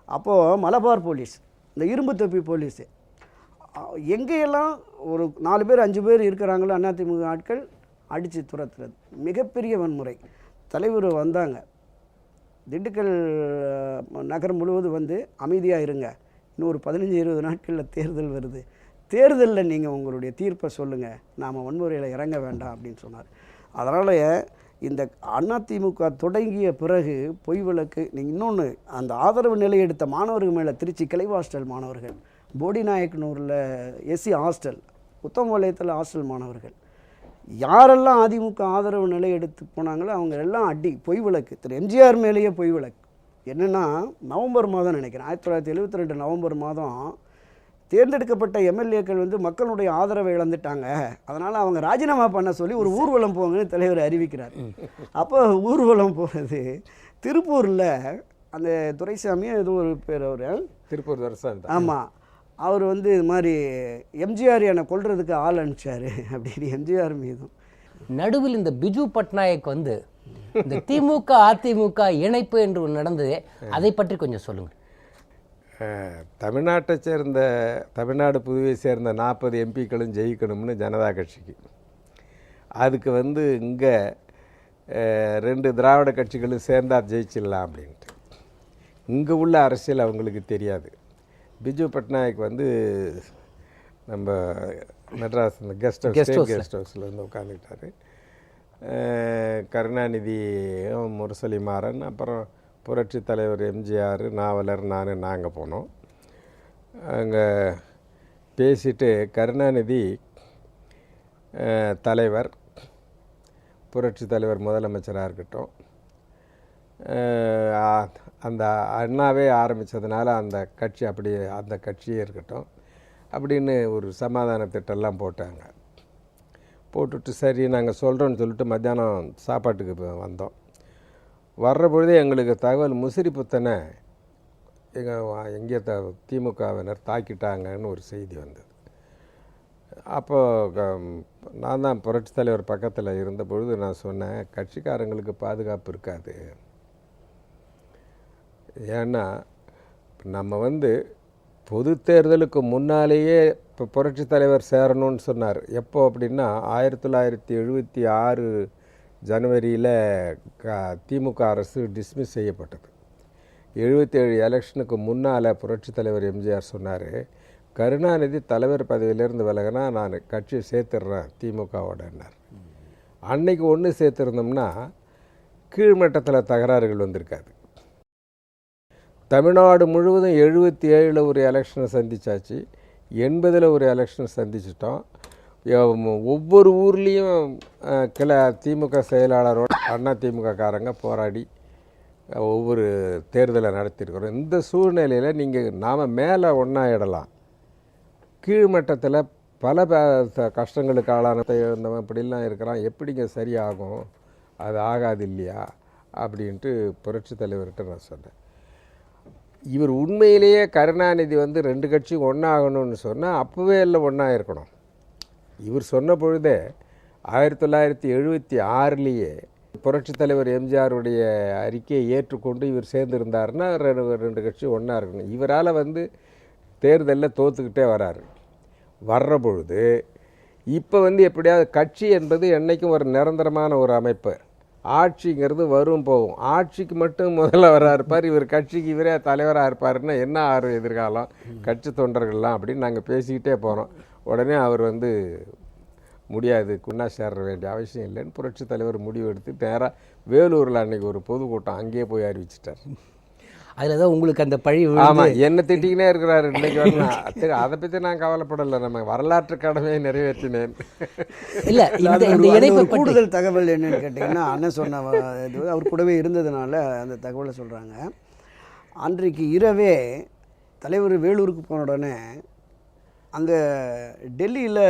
அப்போது மலபார் போலீஸ், இந்த இரும்பு தொப்பி போலீஸு, எங்கேயெல்லாம் ஒரு 4 பேர் 5 பேர் இருக்கிறாங்களோ அதிமுக ஆட்கள் அடித்து துரத்துறது. மிகப்பெரிய வன்முறை. தலைவர் வந்தாங்க, திண்டுக்கல் நகரம் முழுவதும் வந்து அமைதியாக இருங்க, இன்னும் ஒரு 15-20 நாட்களில் தேர்தல் வருது, தேர்தலில் நீங்கள் உங்களுடைய தீர்ப்பை சொல்லுங்கள், நாம் வன்முறையில் இறங்க வேண்டாம் அப்படின்னு சொன்னார். அதனால் இந்த அதிமுக தொடங்கிய பிறகு பொய் வழக்கு. நீங்கள் இன்னொன்று, அந்த ஆதரவு நிலை எடுத்த மாணவர்கள் மேலே திருச்சி கிளை ஹாஸ்டல் மாணவர்கள், போடிநாயக்கனூரில் SC ஹாஸ்டல், உத்தமபாளையத்தில் ஹாஸ்டல் மாணவர்கள், யாரெல்லாம் அதிமுக ஆதரவு நிலை எடுத்து போனாங்களோ அவங்க எல்லாம் அடி பொய் வழக்கு. திரு எம்ஜிஆர் மேலேயே பொய் வழக்கு. என்னென்னா நவம்பர் மாதம் நினைக்கிறேன், 1972 நவம்பர் மாதம் தேர்ந்தெடுக்கப்பட்ட MLAக்கள் வந்து மக்களுடைய ஆதரவை இழந்துட்டாங்க, அதனால் அவங்க ராஜினாமா பண்ண சொல்லி ஒரு ஊர்வலம் போங்கன்னு தலைவர் அறிவிக்கிறார். அப்போ ஊர்வலம் போகிறது திருப்பூரில் அந்த துரைசாமியும் ஏதோ ஒரு பேர், அவர் திருப்பூர் துரைசாமி. ஆமாம், அவர் வந்து இது மாதிரி எம்ஜிஆர் என்னை கொல்றதுக்கு ஆள் அனுப்பிச்சார் அப்படின்னு எம்ஜிஆர் மீதும். நடுவில் இந்த பிஜு பட்நாயக் வந்து இந்த திமுக அதிமுக இணைப்பு என்று ஒன்று நடந்தது, அதை பற்றி கொஞ்சம் சொல்லுங்கள். தமிழ்நாட்டை சேர்ந்த தமிழ்நாடு புதுவை சேர்ந்த 40 எம்பிக்களும் ஜெயிக்கணும்னு ஜனதா கட்சிக்கு. அதுக்கு வந்து இங்கே 2 திராவிட கட்சிகளும் சேர்ந்தால் ஜெயிச்சிடலாம் அப்படின்ட்டு. இங்கே உள்ள அரசியல் அவங்களுக்கு தெரியாது. பிஜு பட்நாயக் வந்து நம்ம மெட்ராஸ் இந்த கெஸ்ட் ஹவுஸில் வந்து உட்காந்துக்கிட்டாரு. கருணாநிதியும் முரசொலி மாறன், அப்புறம் புரட்சி தலைவர் எம்ஜிஆர், நாவலர், நாங்கள் போனோம். அங்கே பேசிட்டு கருணாநிதி தலைவர், புரட்சி தலைவர் முதலமைச்சராக இருக்கட்டும், அந்த அண்ணாவே ஆரம்பித்ததுனால அந்த கட்சி அப்படியே அந்த கட்சியே இருக்கட்டும் அப்படின்னு ஒரு சமாதான திட்டம்லாம் போட்டாங்க. போட்டுட்டு சரி நாங்கள் சொல்கிறோன்னு சொல்லிட்டு மத்தியானம் சாப்பாட்டுக்கு வந்தோம். வர்ற பொழுதே எங்களுக்கு தகவல் முசிறி புத்தனை எங்கே திமுகவினர் தாக்கிட்டாங்கன்னு ஒரு செய்தி வந்தது. அப்போது நான் தான் புரட்சி தலைவர் பக்கத்தில் இருந்த பொழுது நான் சொன்னேன், கட்சிக்காரங்களுக்கு பாதுகாப்பு இருக்காது. ஏன்னா நம்ம வந்து பொது தேர்தலுக்கு முன்னாலேயே இப்போ புரட்சி தலைவர் சேரணும்னு சொன்னார். எப்போ அப்படின்னா 1976 ஜனவரியில் திமுக அரசு டிஸ்மிஸ் செய்யப்பட்டது. 77 எலெக்ஷனுக்கு முன்னால் புரட்சி தலைவர் எம்ஜிஆர் சொன்னார், கருணாநிதி தலைவர் பதவியிலேருந்து விலகினா நான் கட்சியை சேர்த்துடுறேன் திமுகவோடன்னார். அன்னைக்கு ஒன்று சேர்த்துருந்தோம்னா கீழ்மட்டத்தில் தகராறுகள் வந்திருக்காது. தமிழ்நாடு முழுவதும் 77 ஒரு எலெக்ஷனை சந்திச்சாச்சு, 80 ஒரு எலெக்ஷனை சந்திச்சிட்டோம். ஒவ்வொரு ஊர்லேயும் திமுக செயலாளரோட அண்ணா திமுக காரங்க போராடி ஒவ்வொரு தேர்தலை நடத்தியிருக்கிறோம். இந்த சூழ்நிலையில் நாம் மேலே ஒன்றாயிடலாம், கீழ்மட்டத்தில் பல கஷ்டங்களுக்கு ஆளான இருந்தவன் இப்படிலாம் இருக்கிறான், எப்படிங்க சரியாகும், அது ஆகாது இல்லையா அப்படின்ட்டு புரட்சி தலைவர்கிட்ட நான் சொன்னேன். இவர் உண்மையிலேயே கருணாநிதி வந்து 2 கட்சியும் ஒன்றாகணும்னு சொன்னால் அப்போவே இல்லை ஒன்றா இருக்கணும். இவர் சொன்ன பொழுதே 1976 புரட்சி தலைவர் எம்ஜிஆருடைய அறிக்கையை ஏற்றுக்கொண்டு இவர் சேர்ந்துருந்தாருன்னா 2 கட்சியும் ஒன்றா இருக்கணும். இவரால் வந்து தேர்தலில் தோற்றுக்கிட்டே வர்ற பொழுது இப்போ வந்து எப்படியாவது கட்சி என்பது என்றைக்கும் ஒரு நிரந்தரமான ஒரு அமைப்பு. ஆட்சிங்கிறது வரும் போகும். ஆட்சிக்கு மட்டும் முதல்ல இருப்பார், இவர் கட்சிக்கு இவரே தலைவராக இருப்பாருன்னா என்ன ஆறு எதிர்காலம் கட்சி தொண்டர்கள்லாம் அப்படின்னு நாங்கள் பேசிக்கிட்டே போகிறோம். உடனே அவர் வந்து முடியாது, குண்ணா சேர வேண்டிய அவசியம் இல்லைன்னு புரட்சி தலைவர் முடிவு எடுத்து நேராக வேலூரில் அன்றைக்கி ஒரு பொதுக்கூட்டம் அங்கேயே போய் அறிவிச்சிட்டார். அதில் தான் உங்களுக்கு அந்த பழி. ஆமாம், என்ன திட்டிக்கினே இருக்கிறாரு இன்றைக்கி வரலாம். அதை பற்றி நான் கவலைப்படலை, நம்ம வரலாற்று கடமையை நிறைவேற்றினேன். இல்லை இந்த கூடுதல் தகவல் என்னன்னு கேட்டிங்கன்னா, அண்ணன் சொன்ன அவர் கூடவே இருந்ததுனால அந்த தகவலை சொல்கிறாங்க. அன்றைக்கு இரவே தலைவர் வேலூருக்கு போன உடனே அங்கே டெல்லியில்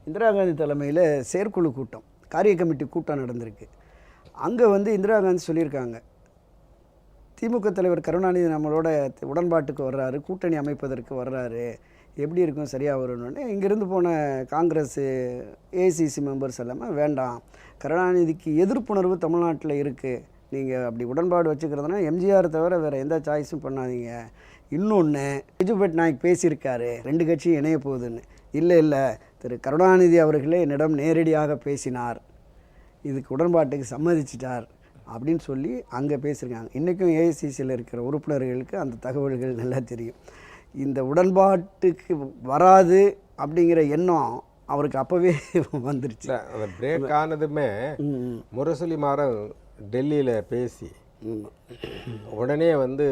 இந்திரா காந்தி தலைமையில் செயற்குழு கூட்டம், காரிய கமிட்டி கூட்டம் நடந்திருக்கு. அங்கே வந்து இந்திரா காந்தி சொல்லியிருக்காங்க, திமுக தலைவர் கருணாநிதி நம்மளோட உடன்பாட்டுக்கு வர்றாரு, கூட்டணி அமைப்பதற்கு வர்றாரு, எப்படி இருக்கும் சரியாக வரும்னு. இங்கேருந்து போன காங்கிரஸ் ஏசிசி மெம்பர்ஸ் எல்லாமே வேண்டாம், கருணாநிதிக்கு எதிர்ப்புணர்வு தமிழ்நாட்டில் இருக்குது, நீங்கள் அப்படி உடன்பாடு வச்சுக்கிறதுனா எம்ஜிஆர் தவிர வேறு எந்த சாய்ஸும் பண்ணாதீங்க. இன்னொன்று பிஜு பட்நாயக் பேசியிருக்காரு 2 கட்சியும் இணைய போகுதுன்னு. இல்லை திரு கருணாநிதி அவர்களே என்னிடம் நேரடியாக பேசினார், இதுக்கு உடன்பாட்டுக்கு சம்மதிச்சிட்டார் அப்படின்னு சொல்லி அங்கே பேசியிருக்காங்க. இன்றைக்கும் ஏஐசிசியில் இருக்கிற உறுப்பினர்களுக்கு அந்த தகவல்கள் நல்லா தெரியும். இந்த உடன்பாட்டுக்கு வராது அப்படிங்கிற எண்ணம் அவருக்கு அப்போவே வந்துருச்சு. அந்த பிரேக் ஆனதுமே முரசொலி மாறன் டெல்லியில் பேசி உடனே வந்து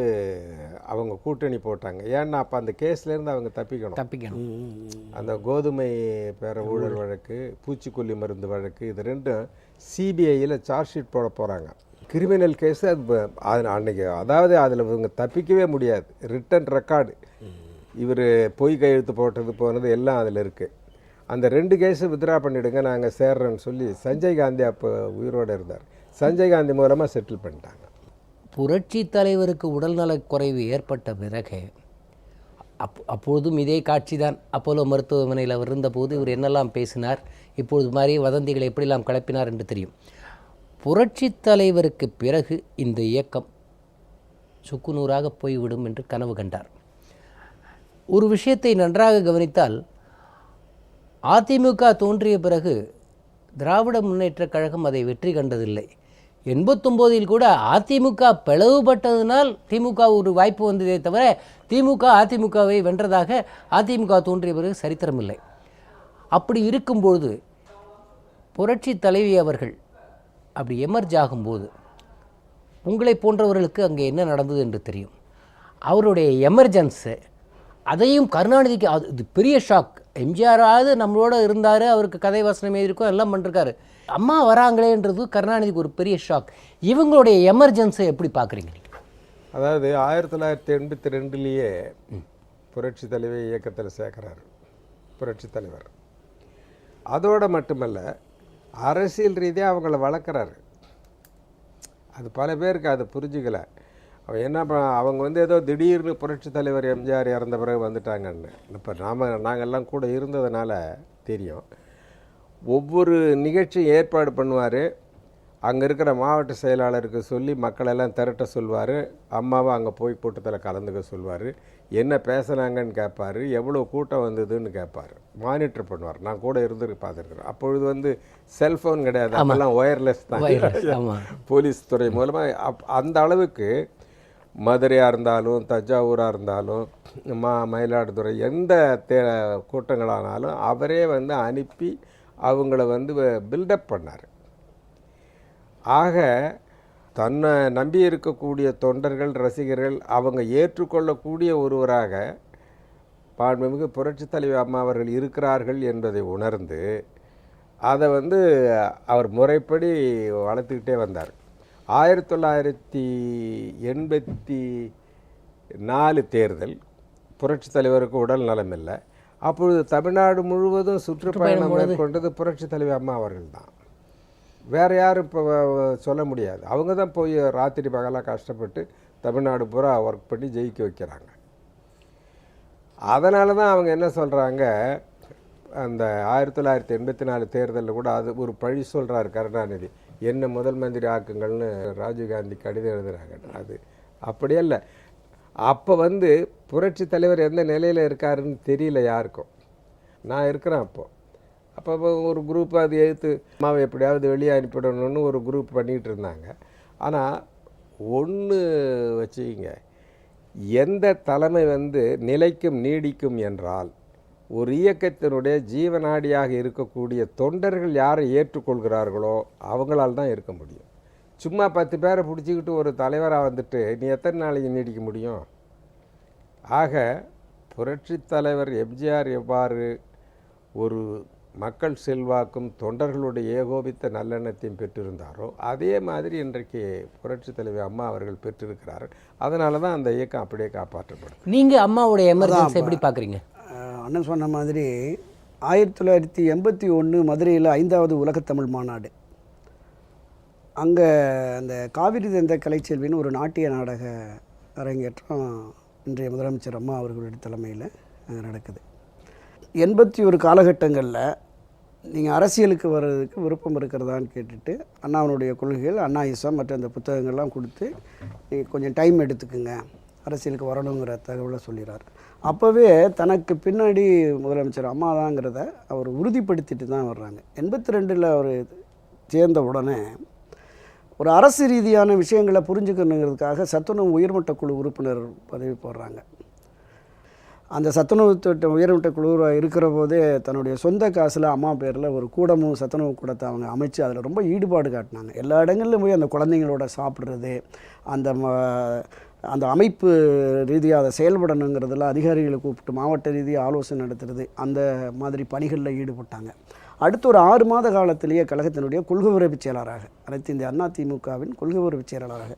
அவங்க கூட்டணி போட்டாங்க. ஏன்னா அப்போ அந்த கேஸ்லேருந்து அவங்க தப்பிக்கணும். அந்த கோதுமை பேர ஊழல் வழக்கு, பூச்சிக்கொல்லி மருந்து வழக்கு, இது 2 சிபிஐயில் சார்ஜ் ஷீட் போட போகிறாங்க. கிரிமினல் கேஸு அது அன்றைக்கி, அதாவது அதில் இவங்க தப்பிக்கவே முடியாது. ரிட்டன் ரெக்கார்டு, இவர் பொய் கையெழுத்து போட்டது போனது எல்லாம் அதில் இருக்குது. அந்த 2 கேஸு வித்ரா பண்ணிவிடுங்க, நாங்கள் சேர்றோன்னு சொல்லி சஞ்சய் காந்தி அப்போ உயிரோடு இருந்தார். சஞ்சய் காந்தி மூலமாக செட்டில் பண்ணிட்டாங்க. புரட்சி தலைவருக்கு உடல்நலக் குறைவு ஏற்பட்ட பிறகு அப்பொழுதும் இதே காட்சி தான். அப்போலோ மருத்துவமனையில் அவர் இருந்தபோது இவர் என்னெல்லாம் பேசினார், இப்பொழுது மாதிரி வதந்திகளை எப்படிலாம் கிளப்பினார் என்று தெரியும். புரட்சித் தலைவருக்கு பிறகு இந்த இயக்கம் சுக்குநூறாக போய்விடும் என்று கனவு கண்டார். ஒரு விஷயத்தை நன்றாக கவனித்தால், அதிமுக தோன்றிய பிறகு திராவிட முன்னேற்றக் கழகம் அதை வெற்றி கண்டதில்லை. 89 கூட அதிமுக பிளவுபட்டதினால் திமுக ஒரு வாய்ப்பு வந்ததே தவிர திமுக அதிமுகவை வென்றதாக அதிமுக தோன்றிய பிறகு சரித்திரமில்லை. அப்படி இருக்கும்பொழுது புரட்சி தலைவி அவர்கள் அப்படி எமர்ஜ் ஆகும்போது உங்களை போன்றவர்களுக்கு அங்கே என்ன நடந்தது என்று தெரியும். அவருடைய எமர்ஜென்ஸு அதையும் கருணாநிதிக்கு இது பெரிய ஷாக். எம்ஜிஆராவது நம்மளோட இருந்தார், அவருக்கு கதை வசனம் எழுதியிருக்கோம், எல்லாம் பண்ணிருக்காரு. அம்மா வராங்களேன்றது கருணாநிதிக்கு ஒரு பெரிய ஷாக். இவங்களுடைய எமர்ஜென்ஸை எப்படி பார்க்குறீங்க? அதாவது 1982 புரட்சி தலைவர் இயக்கத்தில் சேர்க்குறாரு புரட்சி தலைவர். அதோடு மட்டுமல்ல, அரசியல் ரீதியாக அவங்கள வளர்க்குறாரு. அது பல பேருக்கு அது புரிஞ்சுக்கலை. அவன் என்ன அவங்க வந்து ஏதோ திடீர்னு புரட்சி தலைவர் எம்ஜிஆர் இறந்த பிறகு வந்துட்டாங்கன்னு. இப்போ நாங்கள்லாம் கூட இருந்ததுனால தெரியும். ஒவ்வொரு நிகழ்ச்சியும் ஏற்பாடு பண்ணுவார். அங்கே இருக்கிற மாவட்ட செயலாளருக்கு சொல்லி மக்களெல்லாம் திரட்ட சொல்வார். அம்மாவை அங்கே போய் கூட்டத்தில் கலந்துக்க சொல்வார். என்ன பேசுனாங்கன்னு கேட்பார், எவ்வளோ கூட்டம் வந்ததுன்னு கேட்பார், மானிட்டர் பண்ணுவார். நான் கூட இருந்து பார்த்துருக்குறேன். அப்பொழுது வந்து செல்ஃபோன் கிடையாது, அப்பெல்லாம் ஒயர்லெஸ் தான். போலீஸ் துறை மூலமாக அந்த அளவுக்கு மதுரையாக இருந்தாலும் தஞ்சாவூராக இருந்தாலும் மயிலாடுதுறை எந்த கூட்டங்களானாலும் அவரே வந்து அனுப்பி அவங்கள வந்து பில்டப் பண்ணார். ஆக தன்னை நம்பி இருக்கக்கூடிய தொண்டர்கள், ரசிகர்கள் அவங்க ஏற்றுக்கொள்ளக்கூடிய ஒருவராக மாண்புமிகு புரட்சி தலைவி அம்மா அவர்கள் இருக்கிறார்கள் என்பதை உணர்ந்து அதை வந்து அவர் முறைப்படி வளர்த்துக்கிட்டே வந்தார். 1984 தேர்தல், புரட்சி தலைவருக்கு உடல் நலமில்லை. அப்பொழுது தமிழ்நாடு முழுவதும் சுற்றுப்பயணம் மேற்கொண்டது புரட்சி தலைவி அம்மா அவர்கள் தான். வேறு யாரும் இப்போ சொல்ல முடியாது. அவங்க தான் போய் ராத்திரி பகலாக கஷ்டப்பட்டு தமிழ்நாடு பூரா ஒர்க் பண்ணி ஜெயிக்க வைக்கிறாங்க. அதனால தான் அவங்க என்ன சொல்கிறாங்க, அந்த 1984 தேர்தலில் கூட அது ஒரு பழி சொல்கிறார் கருணாநிதி, என்ன முதல் மந்திரி ஆக்குங்கள்னு ராஜீவ்காந்தி கடிதம் எழுதுகிறாங்க. அது அப்படியே இல்லை. அப்போ வந்து புரட்சி தலைவர் எந்த நிலையில் இருக்காருன்னு தெரியல யாருக்கும். நான் இருக்கிறேன் அப்போ ஒரு குரூப் அது எழுத்து அம்மாவை எப்படியாவது வெளியே அனுப்பிடணும்னு ஒரு குரூப் பண்ணிகிட்டு இருந்தாங்க. ஆனால் ஒன்று வச்சுக்கிங்க, எந்த தலைமை வந்து நிலைக்கும் நீடிக்கும் என்றால் ஒரு இயக்கத்தினுடைய ஜீவநாடியாக இருக்கக்கூடிய தொண்டர்கள் யாரை ஏற்றுக்கொள்கிறார்களோ அவங்களால் தான் இருக்க முடியும். சும்மா 10 பேரை பிடிச்சிக்கிட்டு ஒரு தலைவராக வந்துட்டு நீ எத்தனை நாளைக்கு நீடிக்க முடியும்? ஆக புரட்சி தலைவர் எம்ஜிஆர் எவ்வாறு ஒரு மக்கள் செல்வாக்கும் தொண்டர்களுடைய ஏகோபித்த நல்லெண்ணத்தையும் பெற்றிருந்தாரோ அதே மாதிரி இன்றைக்கு புரட்சி தலைவி அம்மா அவர்கள் பெற்றிருக்கிறார்கள். அதனால தான் அந்த இயக்கம் அப்படியே காப்பாற்றப்படும். நீங்கள் அம்மாவுடைய எமர்ஜென்சி எப்படி பார்க்குறீங்க? அண்ணன் சொன்ன மாதிரி 1981 மதுரையில் 5வது உலகத்தமிழ் மாநாடு. அங்கே அந்த காவிரி தந்த கலைச்செல்வின்னு ஒரு நாட்டிய நாடக அரங்கேற்றம் இன்றைய முதலமைச்சர் அம்மா அவர்களுடைய தலைமையில் நடக்குது. 81 காலகட்டங்களில் நீங்கள் அரசியலுக்கு வர்றதுக்கு விருப்பம் இருக்கிறதான்னு கேட்டுட்டு அண்ணாவனுடைய கொள்கைகள், அண்ணாயிசம் மற்ற அந்த புத்தகங்கள்லாம் கொடுத்து கொஞ்சம் டைம் எடுத்துக்குங்க, அரசியலுக்கு வரணுங்கிற தகவலை சொல்லிடுறார். அப்போவே தனக்கு பின்னாடி முதலமைச்சர் அம்மா தாங்கிறத அவர் உறுதிப்படுத்திட்டு தான் வர்றாங்க. 82 அவர் சேர்ந்த உடனே ஒரு அரசு ரீதியான விஷயங்களை புரிஞ்சுக்கணுங்கிறதுக்காக சத்துணவு உயர்மட்ட குழு உறுப்பினர் பதவி போடுறாங்க. அந்த சத்துணவு திட்ட உயர்மட்ட குழு இருக்கிற போதே தன்னுடைய சொந்த காசில் அம்மா பேரில் ஒரு கூடமும் சத்துணவு கூடத்தை அவங்க அமைச்சு அதில் ரொம்ப ஈடுபாடு காட்டினாங்க. எல்லா இடங்கள்லையும் போய் அந்த குழந்தைங்களோட சாப்பிட்றது, அந்த அமைப்பு ரீதியாக அதை செயல்படணுங்கிறதுல அதிகாரிகளை கூப்பிட்டு மாவட்ட ரீதியாக ஆலோசனை நடத்துறது, அந்த மாதிரி பணிகளில் ஈடுபட்டாங்க. அடுத்து ஒரு 6 மாத காலத்திலேயே கழகத்தினுடைய கொள்கை உறவு செயலாளராக, அனைத்து இந்திய அண்ணா திமுகவின் கொள்கை உறவு செயலாளராக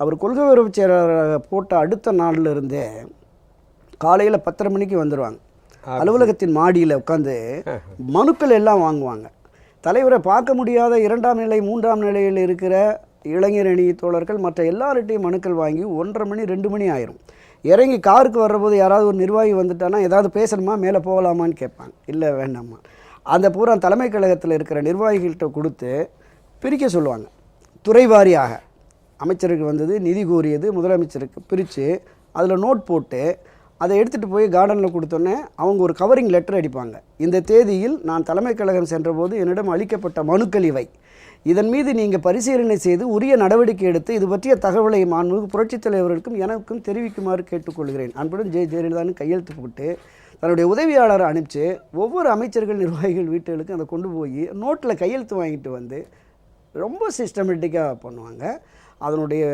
அவர் கொள்கை உறவு செயலாளராக போட்ட அடுத்த நாளில் இருந்தே காலையில் 10:30 மணிக்கு வந்துடுவாங்க. அலுவலகத்தின் மாடியில் உட்காந்து மனுக்கள் எல்லாம் வாங்குவாங்க. தலைவரை பார்க்க முடியாத 2ஆம் நிலை 3ஆம் நிலையில் இருக்கிற இளைஞரணி தோழர்கள் மற்ற எல்லார்ட்டையும் மனுக்கள் வாங்கி 1:30 மணி 2 மணி ஆயிரும். இறங்கி காருக்கு வர்றபோது யாராவது ஒரு நிர்வாகி வந்துட்டானா ஏதாவது பேசணுமா, மேலே போகலாமான்னு கேட்பாங்க. இல்லை வேண்டாமா. அந்த பூரா தலைமை கழகத்தில் இருக்கிற நிர்வாகிகள்கிட்ட கொடுத்து பிரிக்க சொல்லுவாங்க. துறை வாரியாக அமைச்சருக்கு வந்தது, நிதி கோரியது முதலமைச்சருக்கு பிரித்து அதில் நோட் போட்டு அதை எடுத்துகிட்டு போய் கார்டனில் கொடுத்தோன்னே அவங்க ஒரு கவரிங் லெட்டர் அடிப்பாங்க. இந்த தேதியில் நான் தலைமை கழகம் சென்றபோது என்னிடம் அளிக்கப்பட்ட மனுக்கள் இவை, இதன் மீது நீங்கள் பரிசீலனை செய்து உரிய நடவடிக்கை எடுத்து இது பற்றிய தகவலை மாண்புமிகு புரட்சித் தலைவர்களுக்கும் எனக்கும் தெரிவிக்குமாறு கேட்டுக்கொள்கிறேன். அன்புடன் ஜெயலலிதான்னு கையெழுத்து போட்டு தன்னுடைய உதவியாளரை அனுப்பிச்சு ஒவ்வொரு அமைச்சர்கள் நிர்வாகிகள் வீட்டுகளுக்கும் அதை கொண்டு போய் நோட்டில் கையெழுத்து வாங்கிட்டு வந்து ரொம்ப சிஸ்டமேட்டிக்காக பண்ணுவாங்க. அதனுடைய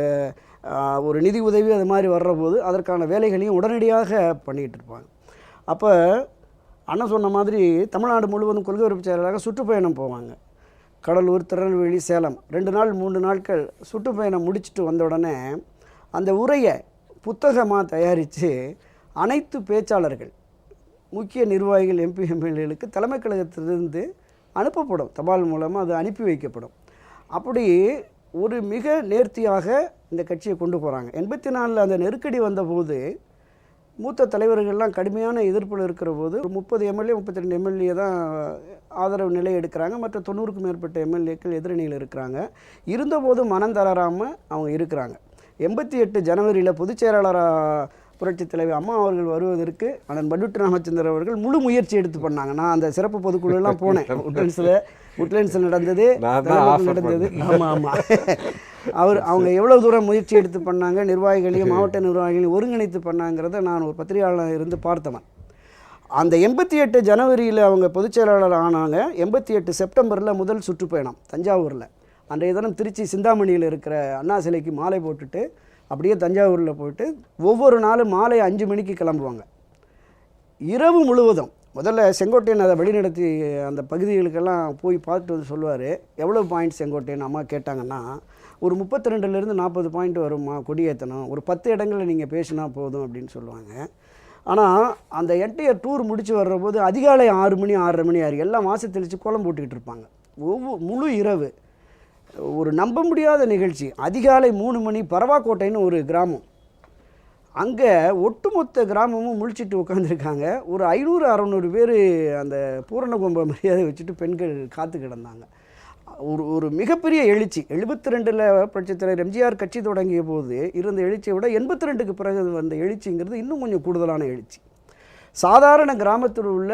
ஒரு நிதி உதவி அது மாதிரி வர்றபோது அதற்கான வேலைகளையும் உடனடியாக பண்ணிகிட்டு இருப்பாங்க. அப்போ அண்ணன் சொன்ன மாதிரி தமிழ்நாடு முழுவதும் கொள்கை உறுப்பு செயலாளராக சுற்றுப்பயணம் போவாங்க. கடலூர், திருநெல்வேலி, சேலம் 2 நாள் 3 நாட்கள் சுற்றுப்பயணம் முடிச்சுட்டு வந்த உடனே அந்த உரையை புத்தகமாக தயாரித்து அனைத்து பேச்சாளர்கள், முக்கிய நிர்வாகிகள், எம்பி எம்எல்ஏகளுக்கு தலைமை கழகத்திலிருந்து அனுப்பப்படும். தபால் மூலமாக அது அனுப்பி வைக்கப்படும். அப்படி ஒரு மிக நேர்த்தியாக இந்த கட்சியை கொண்டு போகிறாங்க. 84 அந்த நெருக்கடி வந்தபோது மூத்த தலைவர்கள்லாம் கடுமையான எதிர்ப்பில் இருக்கிற போது ஒரு 30 எம்எல்ஏ 32 எம்எல்ஏ தான் ஆதரவு நிலை எடுக்கிறாங்க. மற்ற 90க்கும் மேற்பட்ட எம்எல்ஏக்கள் எதிரணியில் இருக்கிறாங்க. இருந்தபோது மனம் தளராமல் அவங்க இருக்கிறாங்க. 88 ஜனவரியில் பொதுச் செயலாளராக புரட்சித் தலைவர் அம்மா அவர்கள் வருவதற்கு அண்ணன் பண்டுட்டி ராமச்சந்திரன் அவர்கள் முழு முயற்சி எடுத்து பண்ணாங்க. நான் அந்த சிறப்பு பொதுக்குழுலாம் போனேன். உட்லண்ட்ஸில் நடந்தது, நடந்தது. ஆமாம். அவங்க எவ்வளோ தூரம் முயற்சி எடுத்து பண்ணாங்க, நிர்வாகிகளையும் மாவட்ட நிர்வாகிகளையும் ஒருங்கிணைத்து பண்ணாங்கிறத நான் ஒரு பத்திரிகையாளர் இருந்து பார்த்தவன். அந்த 88 ஜனவரியில் அவங்க பொதுச் செயலாளர் ஆனாங்க. 88 செப்டம்பரில் முதல் சுற்றுப்பயணம் தஞ்சாவூரில். அன்றைய தினம் திருச்சி சிந்தாமணியில் இருக்கிற அண்ணா சிலைக்கு மாலை போட்டுட்டு அப்படியே தஞ்சாவூரில் போயிட்டு ஒவ்வொரு நாளும் மாலை 5 மணிக்கு கிளம்புவாங்க. இரவு முழுவதும் முதல்ல செங்கோட்டையன் அதை வழிநடத்தி அந்த பகுதிகளுக்கெல்லாம் போய் பார்த்துட்டு வந்து சொல்லுவார். எவ்வளோ பாயிண்ட் செங்கோட்டையன் அம்மா கேட்டாங்கன்னா, ஒரு 32லேருந்து 40 பாயிண்ட் வரும்மா, கொடியேற்றணும், ஒரு 10 இடங்களில் நீங்கள் பேசினா போதும் அப்படின்னு சொல்லுவாங்க. ஆனால் அந்த என்டையர் டூர் முடித்து வர்றபோது அதிகாலை 6 மணி 6:30 மணி ஆறு எல்லாம் வாசல் தெளித்து கோலம் போட்டுக்கிட்டு இருப்பாங்க. முழு இரவு ஒரு நம்ப முடியாத நிகழ்ச்சி. அதிகாலை 3 மணி பரவாக்கோட்டைன்னு ஒரு கிராமம், அங்கே ஒட்டுமொத்த கிராமமும் முழிச்சிட்டு உட்காந்துருக்காங்க. ஒரு 500-600 பேர் அந்த பூரண கும்ப மரியாதை வச்சுட்டு பெண்கள் காத்து கிடந்தாங்க. ஒரு மிகப்பெரிய எழுச்சி. 72ல் புரட்சித் தலைவர் எம்ஜிஆர் கட்சி தொடங்கிய போது இருந்த எழுச்சியை விட 82க்கு பிறகு வந்த எழுச்சிங்கிறது இன்னும் கொஞ்சம் கூடுதலான எழுச்சி. சாதாரண கிராமத்தில் உள்ள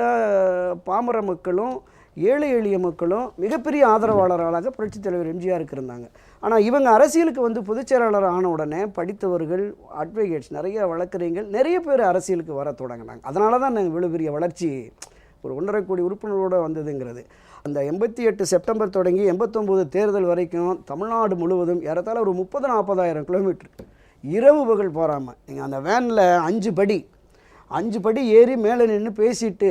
பாமர மக்களும் ஏழை எளிய மக்களும் மிகப்பெரிய ஆதரவாளர்களாக புரட்சித் தலைவர் எம்ஜிஆருக்கு இருந்தாங்க. ஆனால் இவங்க அரசியலுக்கு வந்து பொதுச் செயலாளர் ஆன உடனே படித்தவர்கள், அட்வொகேட்ஸ், நிறைய வழக்கறிஞர்கள் நிறைய பேர் அரசியலுக்கு வர தொடங்கினாங்க. அதனால தான் இவ்வளோ பெரிய வளர்ச்சி ஒரு 1.5 கோடி உறுப்பினரோடு வந்ததுங்கிறது. அந்த 88 செப்டம்பர் தொடங்கி 89 தேர்தல் வரைக்கும் தமிழ்நாடு முழுவதும் ஏறத்தாழ ஒரு 30-40 கிலோமீட்டர் இரவு பகல் போகாமல் நீங்கள் அந்த வேனில் 5 படி ஏறி மேலே நின்று பேசிட்டு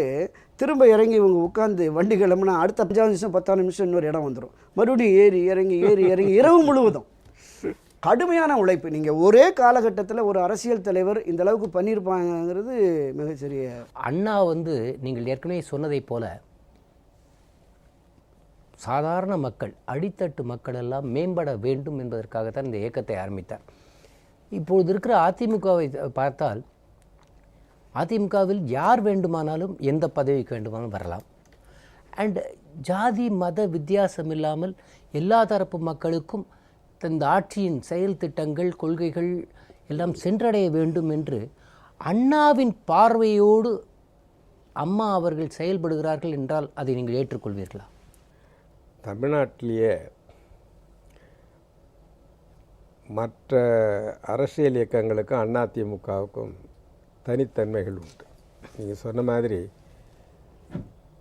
திரும்ப இறங்கி இவங்க உட்காந்து வண்டி கிளம்புனா அடுத்த 5 நிமிஷம் 10 நிமிஷம் இன்னொரு இடம் வந்துடும். மறுபடியும் ஏறி இறங்கி இரவு முழுவதும் கடுமையான உழைப்பு. நீங்கள் ஒரே காலகட்டத்தில் ஒரு அரசியல் தலைவர் இந்த அளவுக்கு பண்ணியிருப்பாங்கிறது மிகச்சிறிய. அண்ணா வந்து நீங்கள் ஏற்கனவே சொன்னதைப் போல சாதாரண மக்கள், அடித்தட்டு மக்கள் எல்லாம் மேம்பட வேண்டும் என்பதற்காகத்தான் இந்த இயக்கத்தை ஆரம்பித்தார். இப்பொழுது இருக்கிற அதிமுகவை பார்த்தால் அதிமுகவில் யார் வேண்டுமானாலும் எந்த பதவிக்கு வேண்டுமானாலும் வரலாம். அண்ட் ஜாதி மத வித்தியாசம் இல்லாமல் எல்லா தரப்பு மக்களுக்கும் இந்த ஆட்சியின் செயல் திட்டங்கள், கொள்கைகள் எல்லாம் சென்றடைய வேண்டும் என்று அண்ணாவின் பார்வையோடு அம்மா அவர்கள் செயல்படுகிறார்கள் என்றால் அதை நீங்கள் ஏற்றுக்கொள்வீர்களா? தமிழ்நாட்டிலேயே மற்ற அரசியல் இயக்கங்களுக்கும் அதிமுகவுக்கும் தனித்தன்மைகள் உண்டு. நீங்கள் சொன்ன மாதிரி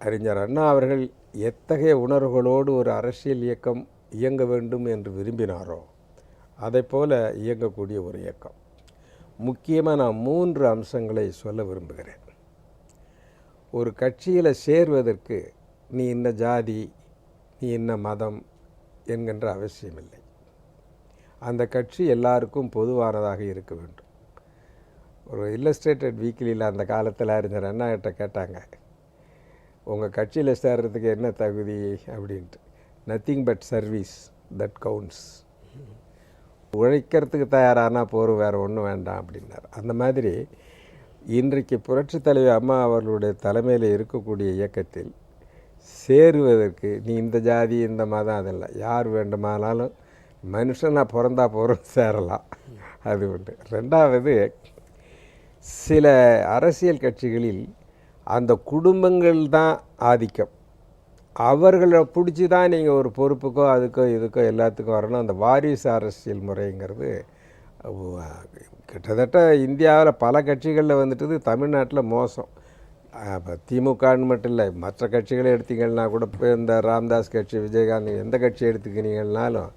அறிஞர் அண்ணா அவர்கள் எத்தகைய உணர்வுகளோடு ஒரு அரசியல் இயக்கம் இயங்க வேண்டும் என்று விரும்பினாரோ அதை போல இயங்கக்கூடிய ஒரு இயக்கம். முக்கியமாக நான் 3 அம்சங்களை சொல்ல விரும்புகிறேன். ஒரு கட்சியில் சேர்வதற்கு நீ இன்ன ஜாதி, நீ இன்ன மதம் என்கின்ற அவசியமில்லை. அந்த கட்சி எல்லாருக்கும் பொதுவானதாக இருக்க வேண்டும். ஒரு இல்லஸ்ட்ரேட்டட் வீக்லியில் அந்த காலத்தில் அறிஞர் அண்ணா கிட்ட கேட்டாங்க, உங்கள் கட்சியில் சேர்றதுக்கு என்ன தகுதி அப்படின்ட்டு. Nothing but service that counts. உழைக்கிறதுக்கு தயாரானா போரும், வேறு ஒன்றும் வேண்டாம் அப்படின்னார். அந்த மாதிரி இன்றைக்கு புரட்சித் தலைவி அம்மா அவர்களுடைய தலைமையில் இருக்கக்கூடிய இயக்கத்தில் சேருவதற்கு நீ இந்த ஜாதி இந்த மதம் அதெல்லாம் யார் வேண்டுமானாலும் மனுஷனாக பிறந்தா போகிறோம் சேரலாம். அது ஒன்று. ரெண்டாவது, சில அரசியல் கட்சிகளில் அந்த குடும்பங்கள் தான் ஆதிக்கம். அவர்களை பிடிச்சி தான் நீங்கள் ஒரு பொறுப்புக்கோ அதுக்கோ இதுக்கோ எல்லாத்துக்கும் வரணும். அந்த வாரிசு அரசியல் முறைங்கிறது கிட்டத்தட்ட இந்தியாவில் பல கட்சிகளில் வந்துட்டு தமிழ்நாட்டில் மோசம். இப்போ திமுகன்னு மட்டும் இல்லை, மற்ற கட்சிகளை எடுத்தீங்கன்னா கூட இப்போ இந்த ராம்தாஸ் கட்சி, விஜயகாந்த், எந்த கட்சி எடுத்துக்கினீங்கன்னாலும்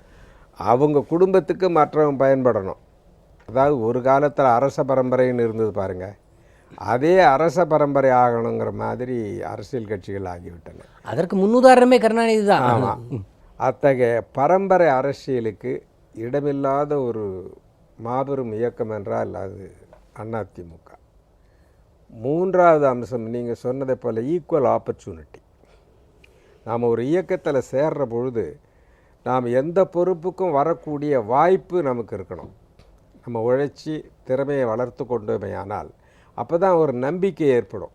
அவங்க குடும்பத்துக்கு மற்றவங்க பயன்படணும். அதாவது ஒரு காலத்தில் அரச பரம்பரைன்னு இருந்தது பாருங்கள், அதே அரச பரம்பரை ஆகணுங்கிற மாதிரி அரசியல் கட்சிகள் ஆகிவிட்டன. அதற்கு முன்னுதாரணமே கருணாநிதி தான். ஆமாம். அத்தகைய பரம்பரை அரசியலுக்கு இடமில்லாத ஒரு மாபெரும் இயக்கம் என்றால் அது அதிமுக. மூன்றாவது அம்சம் நீங்கள் சொன்னதை போல் ஈக்குவல் ஆப்பர்ச்சுனிட்டி. நாம் ஒரு இயக்கத்தில் சேர்ற பொழுது நாம் எந்த பொறுப்புக்கும் வரக்கூடிய வாய்ப்பு நமக்கு இருக்கணும். நம்ம உழைச்சி திறமையை வளர்த்து கொண்டோமேயானால் அப்போ தான் ஒரு நம்பிக்கை ஏற்படும்.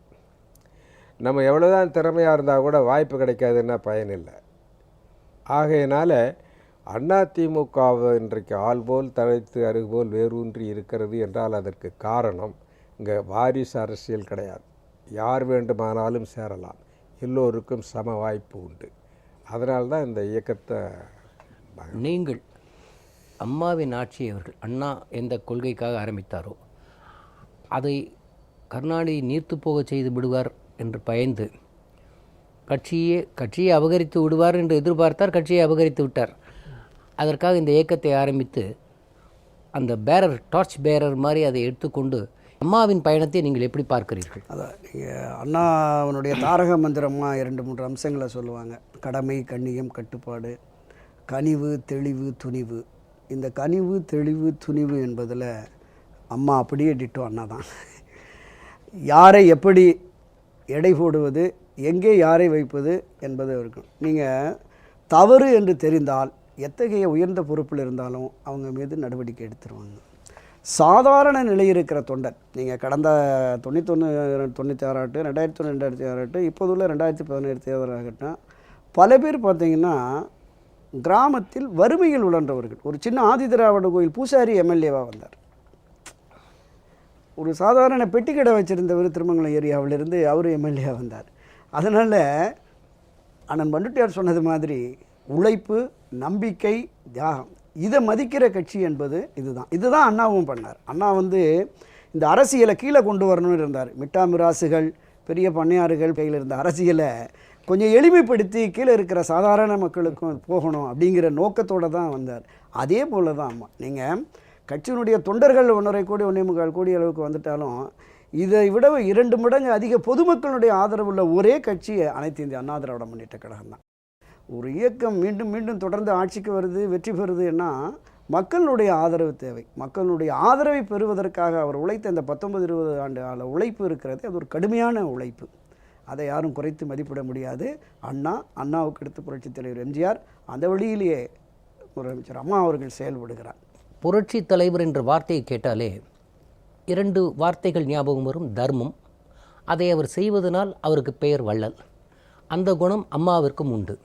நம்ம எவ்வளோதான் திறமையாக இருந்தால் கூட வாய்ப்பு கிடைக்காதுன்னா பயனில்லை. ஆகையினால அதிமுக இன்றைக்கு ஆள்போல் தழைத்து அருகுபோல் வேரூன்றி இருக்கிறது என்றால் அதற்கு காரணம் இங்கே வாரிசு அரசியல் கிடையாது. யார் வேண்டுமானாலும் சேரலாம், எல்லோருக்கும் சம வாய்ப்பு உண்டு. அதனால்தான் இந்த இயக்கத்தை நீங்கள் அம்மாவின் ஆட்சியை அவர்கள் அண்ணா எந்த கொள்கைக்காக ஆரம்பித்தாரோ அதை கருணாநிதி நீர்த்து போக செய்து விடுவார் என்று பயந்து கட்சியை அபகரித்து விடுவார் என்று எதிர்பார்த்தார். கட்சியை அபகரித்து விட்டார். அதற்காக இந்த இயக்கத்தை ஆரம்பித்து அந்த டார்ச் பேரர் மாதிரி அதை எடுத்துக்கொண்டு அம்மாவின் பயணத்தை நீங்கள் எப்படி பார்க்கிறீர்கள்? அதான் அண்ணாவனுடைய தாரக மந்திரமாக 2-3 அம்சங்களை சொல்லுவாங்க. கடமை, கண்ணியம், கட்டுப்பாடு, கனிவு, தெளிவு, துணிவு. இந்த கனிவு, தெளிவு, துணிவு என்பதில் அம்மா அப்படியே டிட்டோ அண்ணா தான். யாரை எப்படி எடை போடுவது, எங்கே யாரை வைப்பது என்பது இருக்கும். நீங்கள் தவறு என்று தெரிந்தால் எத்தகைய உயர்ந்த பொறுப்பில் இருந்தாலும் அவங்க மீது நடவடிக்கை எடுத்துருவாங்க. சாதாரண நிலை இருக்கிற தொண்டன், நீங்கள் கடந்த 91, 96 ஆகட்டும், 2001, 2006 ஆகட்டும், இப்போது உள்ள 2017 தேர்தல் ஆகட்டும், பல பேர் பார்த்திங்கன்னா கிராமத்தில் வறுமையில் உழன்றவர்கள். ஒரு சின்ன ஆதிதிராவிட கோயில் பூசாரி எம்எல்ஏவாக வந்தார். ஒரு சாதாரண பெட்டி கடை வச்சுருந்தவர் திருமங்கலம் ஏரியாவிலிருந்து அவர் எம்எல்ஏ வந்தார். அதனால் அண்ணன் பண்டுட்டியார் சொன்னது மாதிரி உழைப்பு, நம்பிக்கை, தியாகம், இதை மதிக்கிற கட்சி என்பது இதுதான் அண்ணாவும் பண்ணார். அண்ணா இந்த அரசியலை கீழே கொண்டு வரணும்னு இருந்தார். மிட்டாமிராசுகள், பெரிய பண்ணையாறுகள் கையில் இருந்த அரசியலை கொஞ்சம் எளிமைப்படுத்தி கீழே இருக்கிற சாதாரண மக்களுக்கும் போகணும் அப்படிங்கிற நோக்கத்தோடு தான் வந்தார். அதே போல் தான் அம்மா. நீங்கள் கட்சியினுடைய தொண்டர்கள் 1.5 கோடி 1.25 கோடி அளவுக்கு வந்துட்டாலும் இதை விட 2 மடங்கு அதிக பொதுமக்களுடைய ஆதரவுள்ள ஒரே கட்சி அனைத்து இந்திய அண்ணா திராவிட முன்னேற்ற கழகம் தான். ஒரு இயக்கம் மீண்டும் மீண்டும் தொடர்ந்து ஆட்சிக்கு வருது, வெற்றி பெறுதுன்னா மக்களுடைய ஆதரவு தேவை. மக்களுடைய ஆதரவை பெறுவதற்காக அவர் உழைத்த இந்த 19-20 ஆண்டு கால உழைப்பு இருக்கிறது, அது ஒரு கடுமையான உழைப்பு. அதை யாரும் குறைத்து மதிப்பிட முடியாது. அண்ணாவுக்கு அடுத்து புரட்சித் தலைவர் எம்ஜிஆர், அந்த வழியிலேயே முதலமைச்சர் அம்மா அவர்கள் செயல்படுகிறார். புரட்சி தலைவர் என்ற வார்த்தையை கேட்டாலே 2 வார்த்தைகள் ஞாபகம் வரும். தர்மம், அதை அவர் செய்வதனால் அவருக்கு பெயர் வள்ளல். அந்த குணம் அம்மாவிற்கும் உண்டு.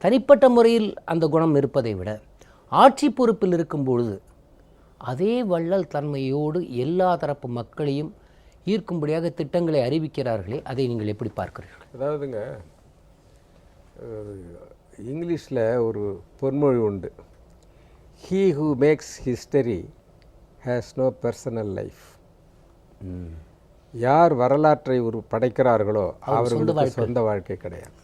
தனிப்பட்ட முறையில் அந்த குணம் இருப்பதை விட ஆட்சி பொறுப்பில் இருக்கும் பொழுது அதே வள்ளல் தன்மையோடு எல்லா தரப்பு மக்களையும் ஈர்க்கும்படியாக திட்டங்களை அறிவிக்கிறார்களே, அதை நீங்கள் எப்படி பார்க்கிறீர்கள்? அதாவதுங்க, இங்கிலீஷில் ஒரு பொன்மொழி உண்டு. He who makes history has no personal life. யார் வரலாற்றை படைக்கிறார்களோ அவர்களுக்கு சொந்த வாழ்க்கை கிடையாது.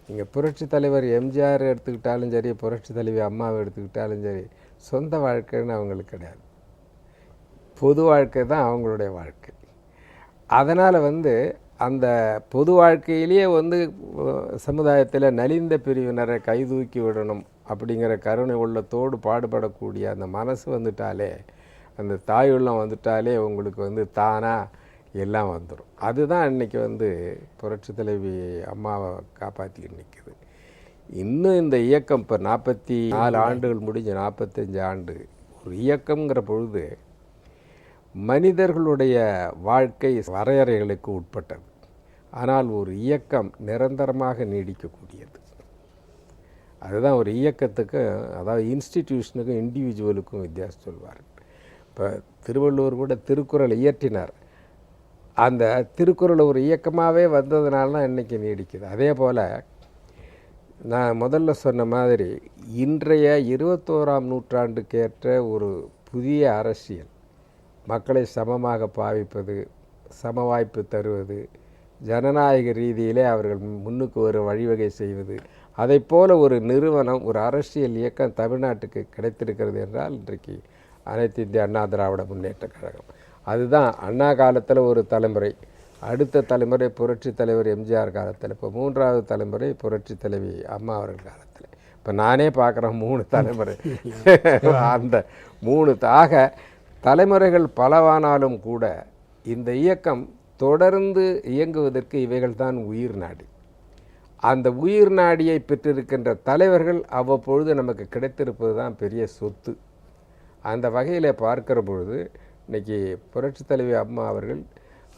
நீங்கள் புரட்சி தலைவர் எம்ஜிஆர் எடுத்துக்கிட்டாலும் சரி, புரட்சி தலைவி அம்மாவை எடுத்துக்கிட்டாலும் சரி, சொந்த வாழ்க்கைன்னு அவங்களுக்கு கிடையாது. பொது வாழ்க்கை தான் அவங்களுடைய வாழ்க்கை. அதனால் அந்த பொது வாழ்க்கையிலேயே சமுதாயத்தில் நலிந்த பிரிவினரை கைதூக்கி விடணும் அப்படிங்கிற கருணை உள்ளத்தோடு பாடுபடக்கூடிய அந்த மனசு வந்துட்டாலே, அந்த தாய் உள்ளம் வந்துட்டாலே உங்களுக்கு தானாக எல்லாம் வந்துடும். அதுதான் இன்றைக்கி புரட்சி தலைவி அம்மாவை காப்பாற்றிக்கிட்டு நிற்குது. இன்னும் இந்த இயக்கம் இப்போ 44 ஆண்டுகள் முடிஞ்சு 45 ஆண்டு ஒரு இயக்கம்ங்கிற பொழுது மனிதர்களுடைய வாழ்க்கை வரையறைகளுக்கு உட்பட்டது. ஆனால் ஒரு இயக்கம் நிரந்தரமாக நீடிக்கக்கூடியது. அதுதான் ஒரு இயக்கத்துக்கு, அதாவது இன்ஸ்டிடியூஷனுக்கும் இண்டிவிஜுவலுக்கும் வித்தியாசம் சொல்வார். இப்போ திருவள்ளுவர் கூட திருக்குறள் இயற்றினார். அந்த திருக்குறள் ஒரு இயக்கமாகவே வந்ததுனால தான் இன்றைக்கி நீடிக்குது. அதே போல் நான் முதல்ல சொன்ன மாதிரி இன்றைய 21ஆம் நூற்றாண்டுக்கேற்ற ஒரு புதிய அரசியல், மக்களை சமமாக பாவிப்பது, சம வாய்ப்பு தருவது, ஜனநாயக ரீதியிலே அவர்கள் முன்னுக்கு ஒரு வழிவகை செய்வது, அதை போல ஒரு நிறுவனம், ஒரு அரசியல் இயக்கம் தமிழ்நாட்டுக்கு கிடைத்திருக்கிறது என்றால் இன்றைக்கு அனைத்து இந்திய அண்ணா திராவிட முன்னேற்ற கழகம். அதுதான் அண்ணா காலத்தில் ஒரு தலைமுறை, அடுத்த தலைமுறை புரட்சி தலைவர் எம்ஜிஆர் காலத்தில், இப்போ 3வது தலைமுறை புரட்சி தலைவி அம்மா அவர்கள் காலத்தில், இப்போ நானே பார்க்குறேன் 3 தலைமுறை. அந்த 3 ஆக தலைமுறைகள் பலவானாலும் கூட இந்த இயக்கம் தொடர்ந்து இயங்குவதற்கு இவைகள் தான் உயிர் நாடி. அந்த உயிர் நாடியை பெற்றிருக்கின்ற தலைவர்கள் அவ்வப்பொழுது நமக்கு கிடைத்திருப்பது தான் பெரிய சொத்து. அந்த வகையில் பார்க்கிற பொழுது இன்றைக்கி புரட்சி தலைவி அம்மா அவர்கள்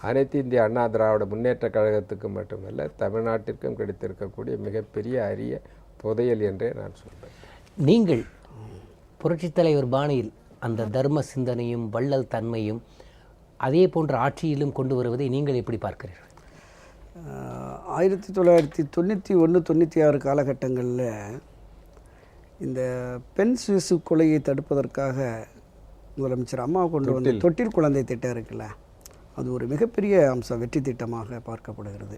அனைத்து இந்திய அண்ணா திராவிட முன்னேற்ற கழகத்துக்கு மட்டுமல்ல தமிழ்நாட்டிற்கும் கிடைத்திருக்கக்கூடிய மிகப்பெரிய அரிய புதையல் என்றே நான் சொல்வேன். நீங்கள் புரட்சித் தலைவர் பாணியில் அந்த தர்ம சிந்தனையும் வள்ளல் தன்மையும் அதே போன்ற ஆட்சியிலும் கொண்டு வருவதை நீங்கள் எப்படி பார்க்கிறீர்கள்? 1991-96 காலகட்டங்களில் இந்த பெண் சிசு கொலையை தடுப்பதற்காக முதலமைச்சர் அம்மா கொண்டு வந்த தொட்டில் குழந்தை திட்டம் இருக்குல்ல, அது ஒரு மிகப்பெரிய அம்சம், வெற்றி திட்டமாக பார்க்கப்படுகிறது.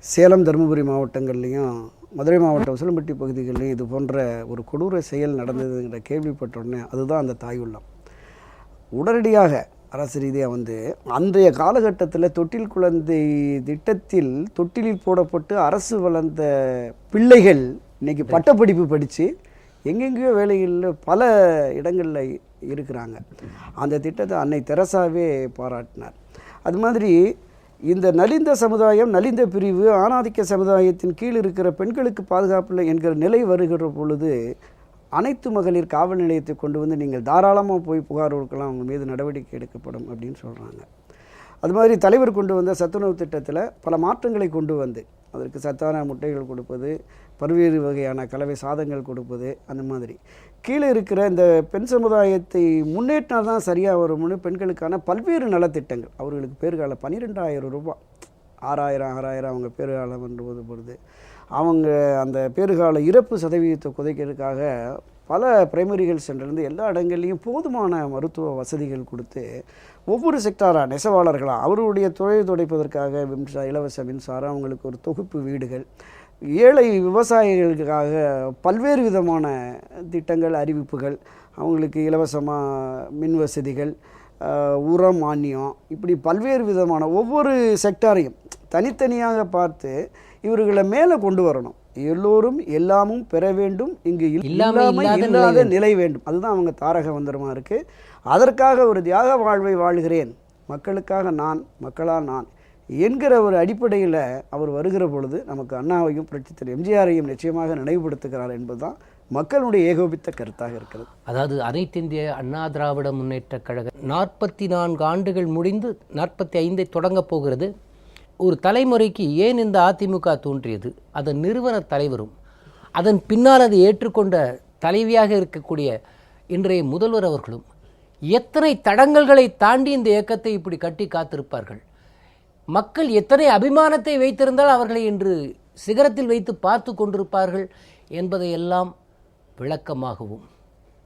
சேலம், தருமபுரி மாவட்டங்கள்லேயும் மதுரை மாவட்டம் உசிலம்பட்டி பகுதிகளிலையும் இது போன்ற ஒரு கொடூர செயல் நடந்ததுங்கிற கேள்விப்பட்டோடனே அதுதான் அந்த தாய் உள்ளம். உடனடியாக அரசு ரீதியாக வந்து அன்றைய காலகட்டத்தில் தொட்டில் குழந்தை திட்டத்தில் தொட்டிலில் போடப்பட்டு அரசு வளர்ந்த பிள்ளைகள் இன்றைக்கி பட்டப்படிப்பு படித்து எங்கெங்கேயோ வேலைகளில் பல இடங்களில் இருக்கிறாங்க. அந்த திட்டத்தை அன்னை தெரசாவே பாராட்டினார். அது மாதிரி இந்த நலிந்த சமுதாயம், நலிந்த பிரிவு, ஆணாதிக்க சமுதாயத்தின் கீழ் இருக்கிற பெண்களுக்கு பாதுகாப்பில்லை என்கிற நிலை வருகிற பொழுது அனைத்து மகளிர் காவல் நிலையத்தை கொண்டு வந்து நீங்கள் தாராளமாக போய் புகார் கொடுக்கலாம், அவங்க மீது நடவடிக்கை எடுக்கப்படும் அப்படின்னு சொல்கிறாங்க. அது மாதிரி தலைவர் கொண்டு வந்த சத்துணவு திட்டத்தில் பல மாற்றங்களை கொண்டு வந்து அதற்கு சத்தான முட்டைகள் கொடுப்பது, பல்வேறு வகையான கலவை சாதங்கள் கொடுப்பது, அந்த மாதிரி கீழே இருக்கிற இந்த பெண் சமுதாயத்தை முன்னேற்றம் தான் சரியாக வரும்னு பெண்களுக்கான பல்வேறு நலத்திட்டங்கள், அவர்களுக்கு பேறுகால 12,000 ரூபாய், 6,000 அவங்க பேறுகாலம் பண்ணுவது பொழுது, அவங்க அந்த பேறுகால இறப்பு சதவீதத்தை குறைக்கிறதுக்காக பல பிரைமரி ஹெல்த் சென்டர்லேருந்து எல்லா இடங்கள்லையும் போதுமான மருத்துவ வசதிகள் கொடுத்து ஒவ்வொரு செக்டாராக நெசவாளர்களாக அவருடைய தொழில் துடைப்பதற்காக இலவச மின்சாரம், அவங்களுக்கு ஒரு தொகுப்பு வீடுகள், ஏழை விவசாயிகளுக்காக பல்வேறு விதமான திட்டங்கள், அறிவிப்புகள், அவங்களுக்கு இலவசமாக மின் வசதிகள், உரம் மானியம், இப்படி பல்வேறு விதமான ஒவ்வொரு செக்டாரையும் தனித்தனியாக பார்த்து இவர்களை மேலே கொண்டு வரணும். எல்லோரும் எல்லாமும் பெற வேண்டும், இங்கு இல்லாத நிலை வேண்டும். அதுதான் அவங்க தாரக மந்திரமாக இருக்குது. அதற்காக ஒரு தியாக வாழ்வை வாழ்கிறேன், மக்களுக்காக நான், மக்களால் நான் என்கிற ஒரு அடிப்படையில் அவர் வருகிற பொழுது நமக்கு அண்ணாவையும் புரட்சித்தலைவர் எம்ஜிஆரையும் நிச்சயமாக நினைவுபடுத்துகிறார் என்பதுதான் மக்களுடைய ஏகோபித்த கருத்தாக இருக்கிறது. அதாவது அனைத்து இந்திய அண்ணா திராவிட முன்னேற்ற கழகம் 44 ஆண்டுகள் முடிந்து 45 தொடங்கப் போகிறது. ஒரு தலைமுறைக்கு ஏன் இந்த அதிமுக தோன்றியது, அதன் நிறுவன தலைவரும் அதன் பின்னால் அதை ஏற்றுக்கொண்ட தலைவியாக இருக்கக்கூடிய இன்றைய முதல்வர் அவர்களும் எத்தனை தடங்கல்களை தாண்டி இந்த இயக்கத்தை இப்படி கட்டி காத்திருப்பார்கள். மக்கள் எத்தனை அபிமானத்தை வைத்திருந்தால் அவர்களை இன்று சிகரத்தில் வைத்து பார்த்து கொண்டிருப்பார்கள் என்பதையெல்லாம் விளக்கமாகவும்,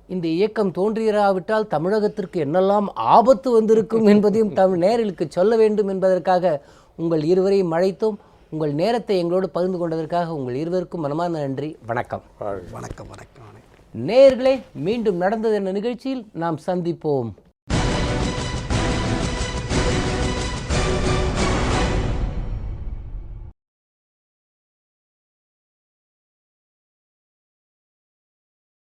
இந்த இயக்கம் தோன்றியராவிட்டால் தமிழகத்திற்கு என்னெல்லாம் ஆபத்து வந்திருக்கும் என்பதையும் தமிழ் நேயர்களுக்கு சொல்ல வேண்டும் என்பதற்காக உங்கள் இருவரையும் அழைத்தோம். உங்கள் நேரத்தை எங்களோடு பகிர்ந்து கொண்டதற்காக உங்கள் இருவருக்கும் மனமார்ந்த நன்றி. வணக்கம். வணக்கம். வணக்கம். நேயர்களே, மீண்டும் நடந்தது என்ற நிகழ்ச்சியில் நாம் சந்திப்போம்.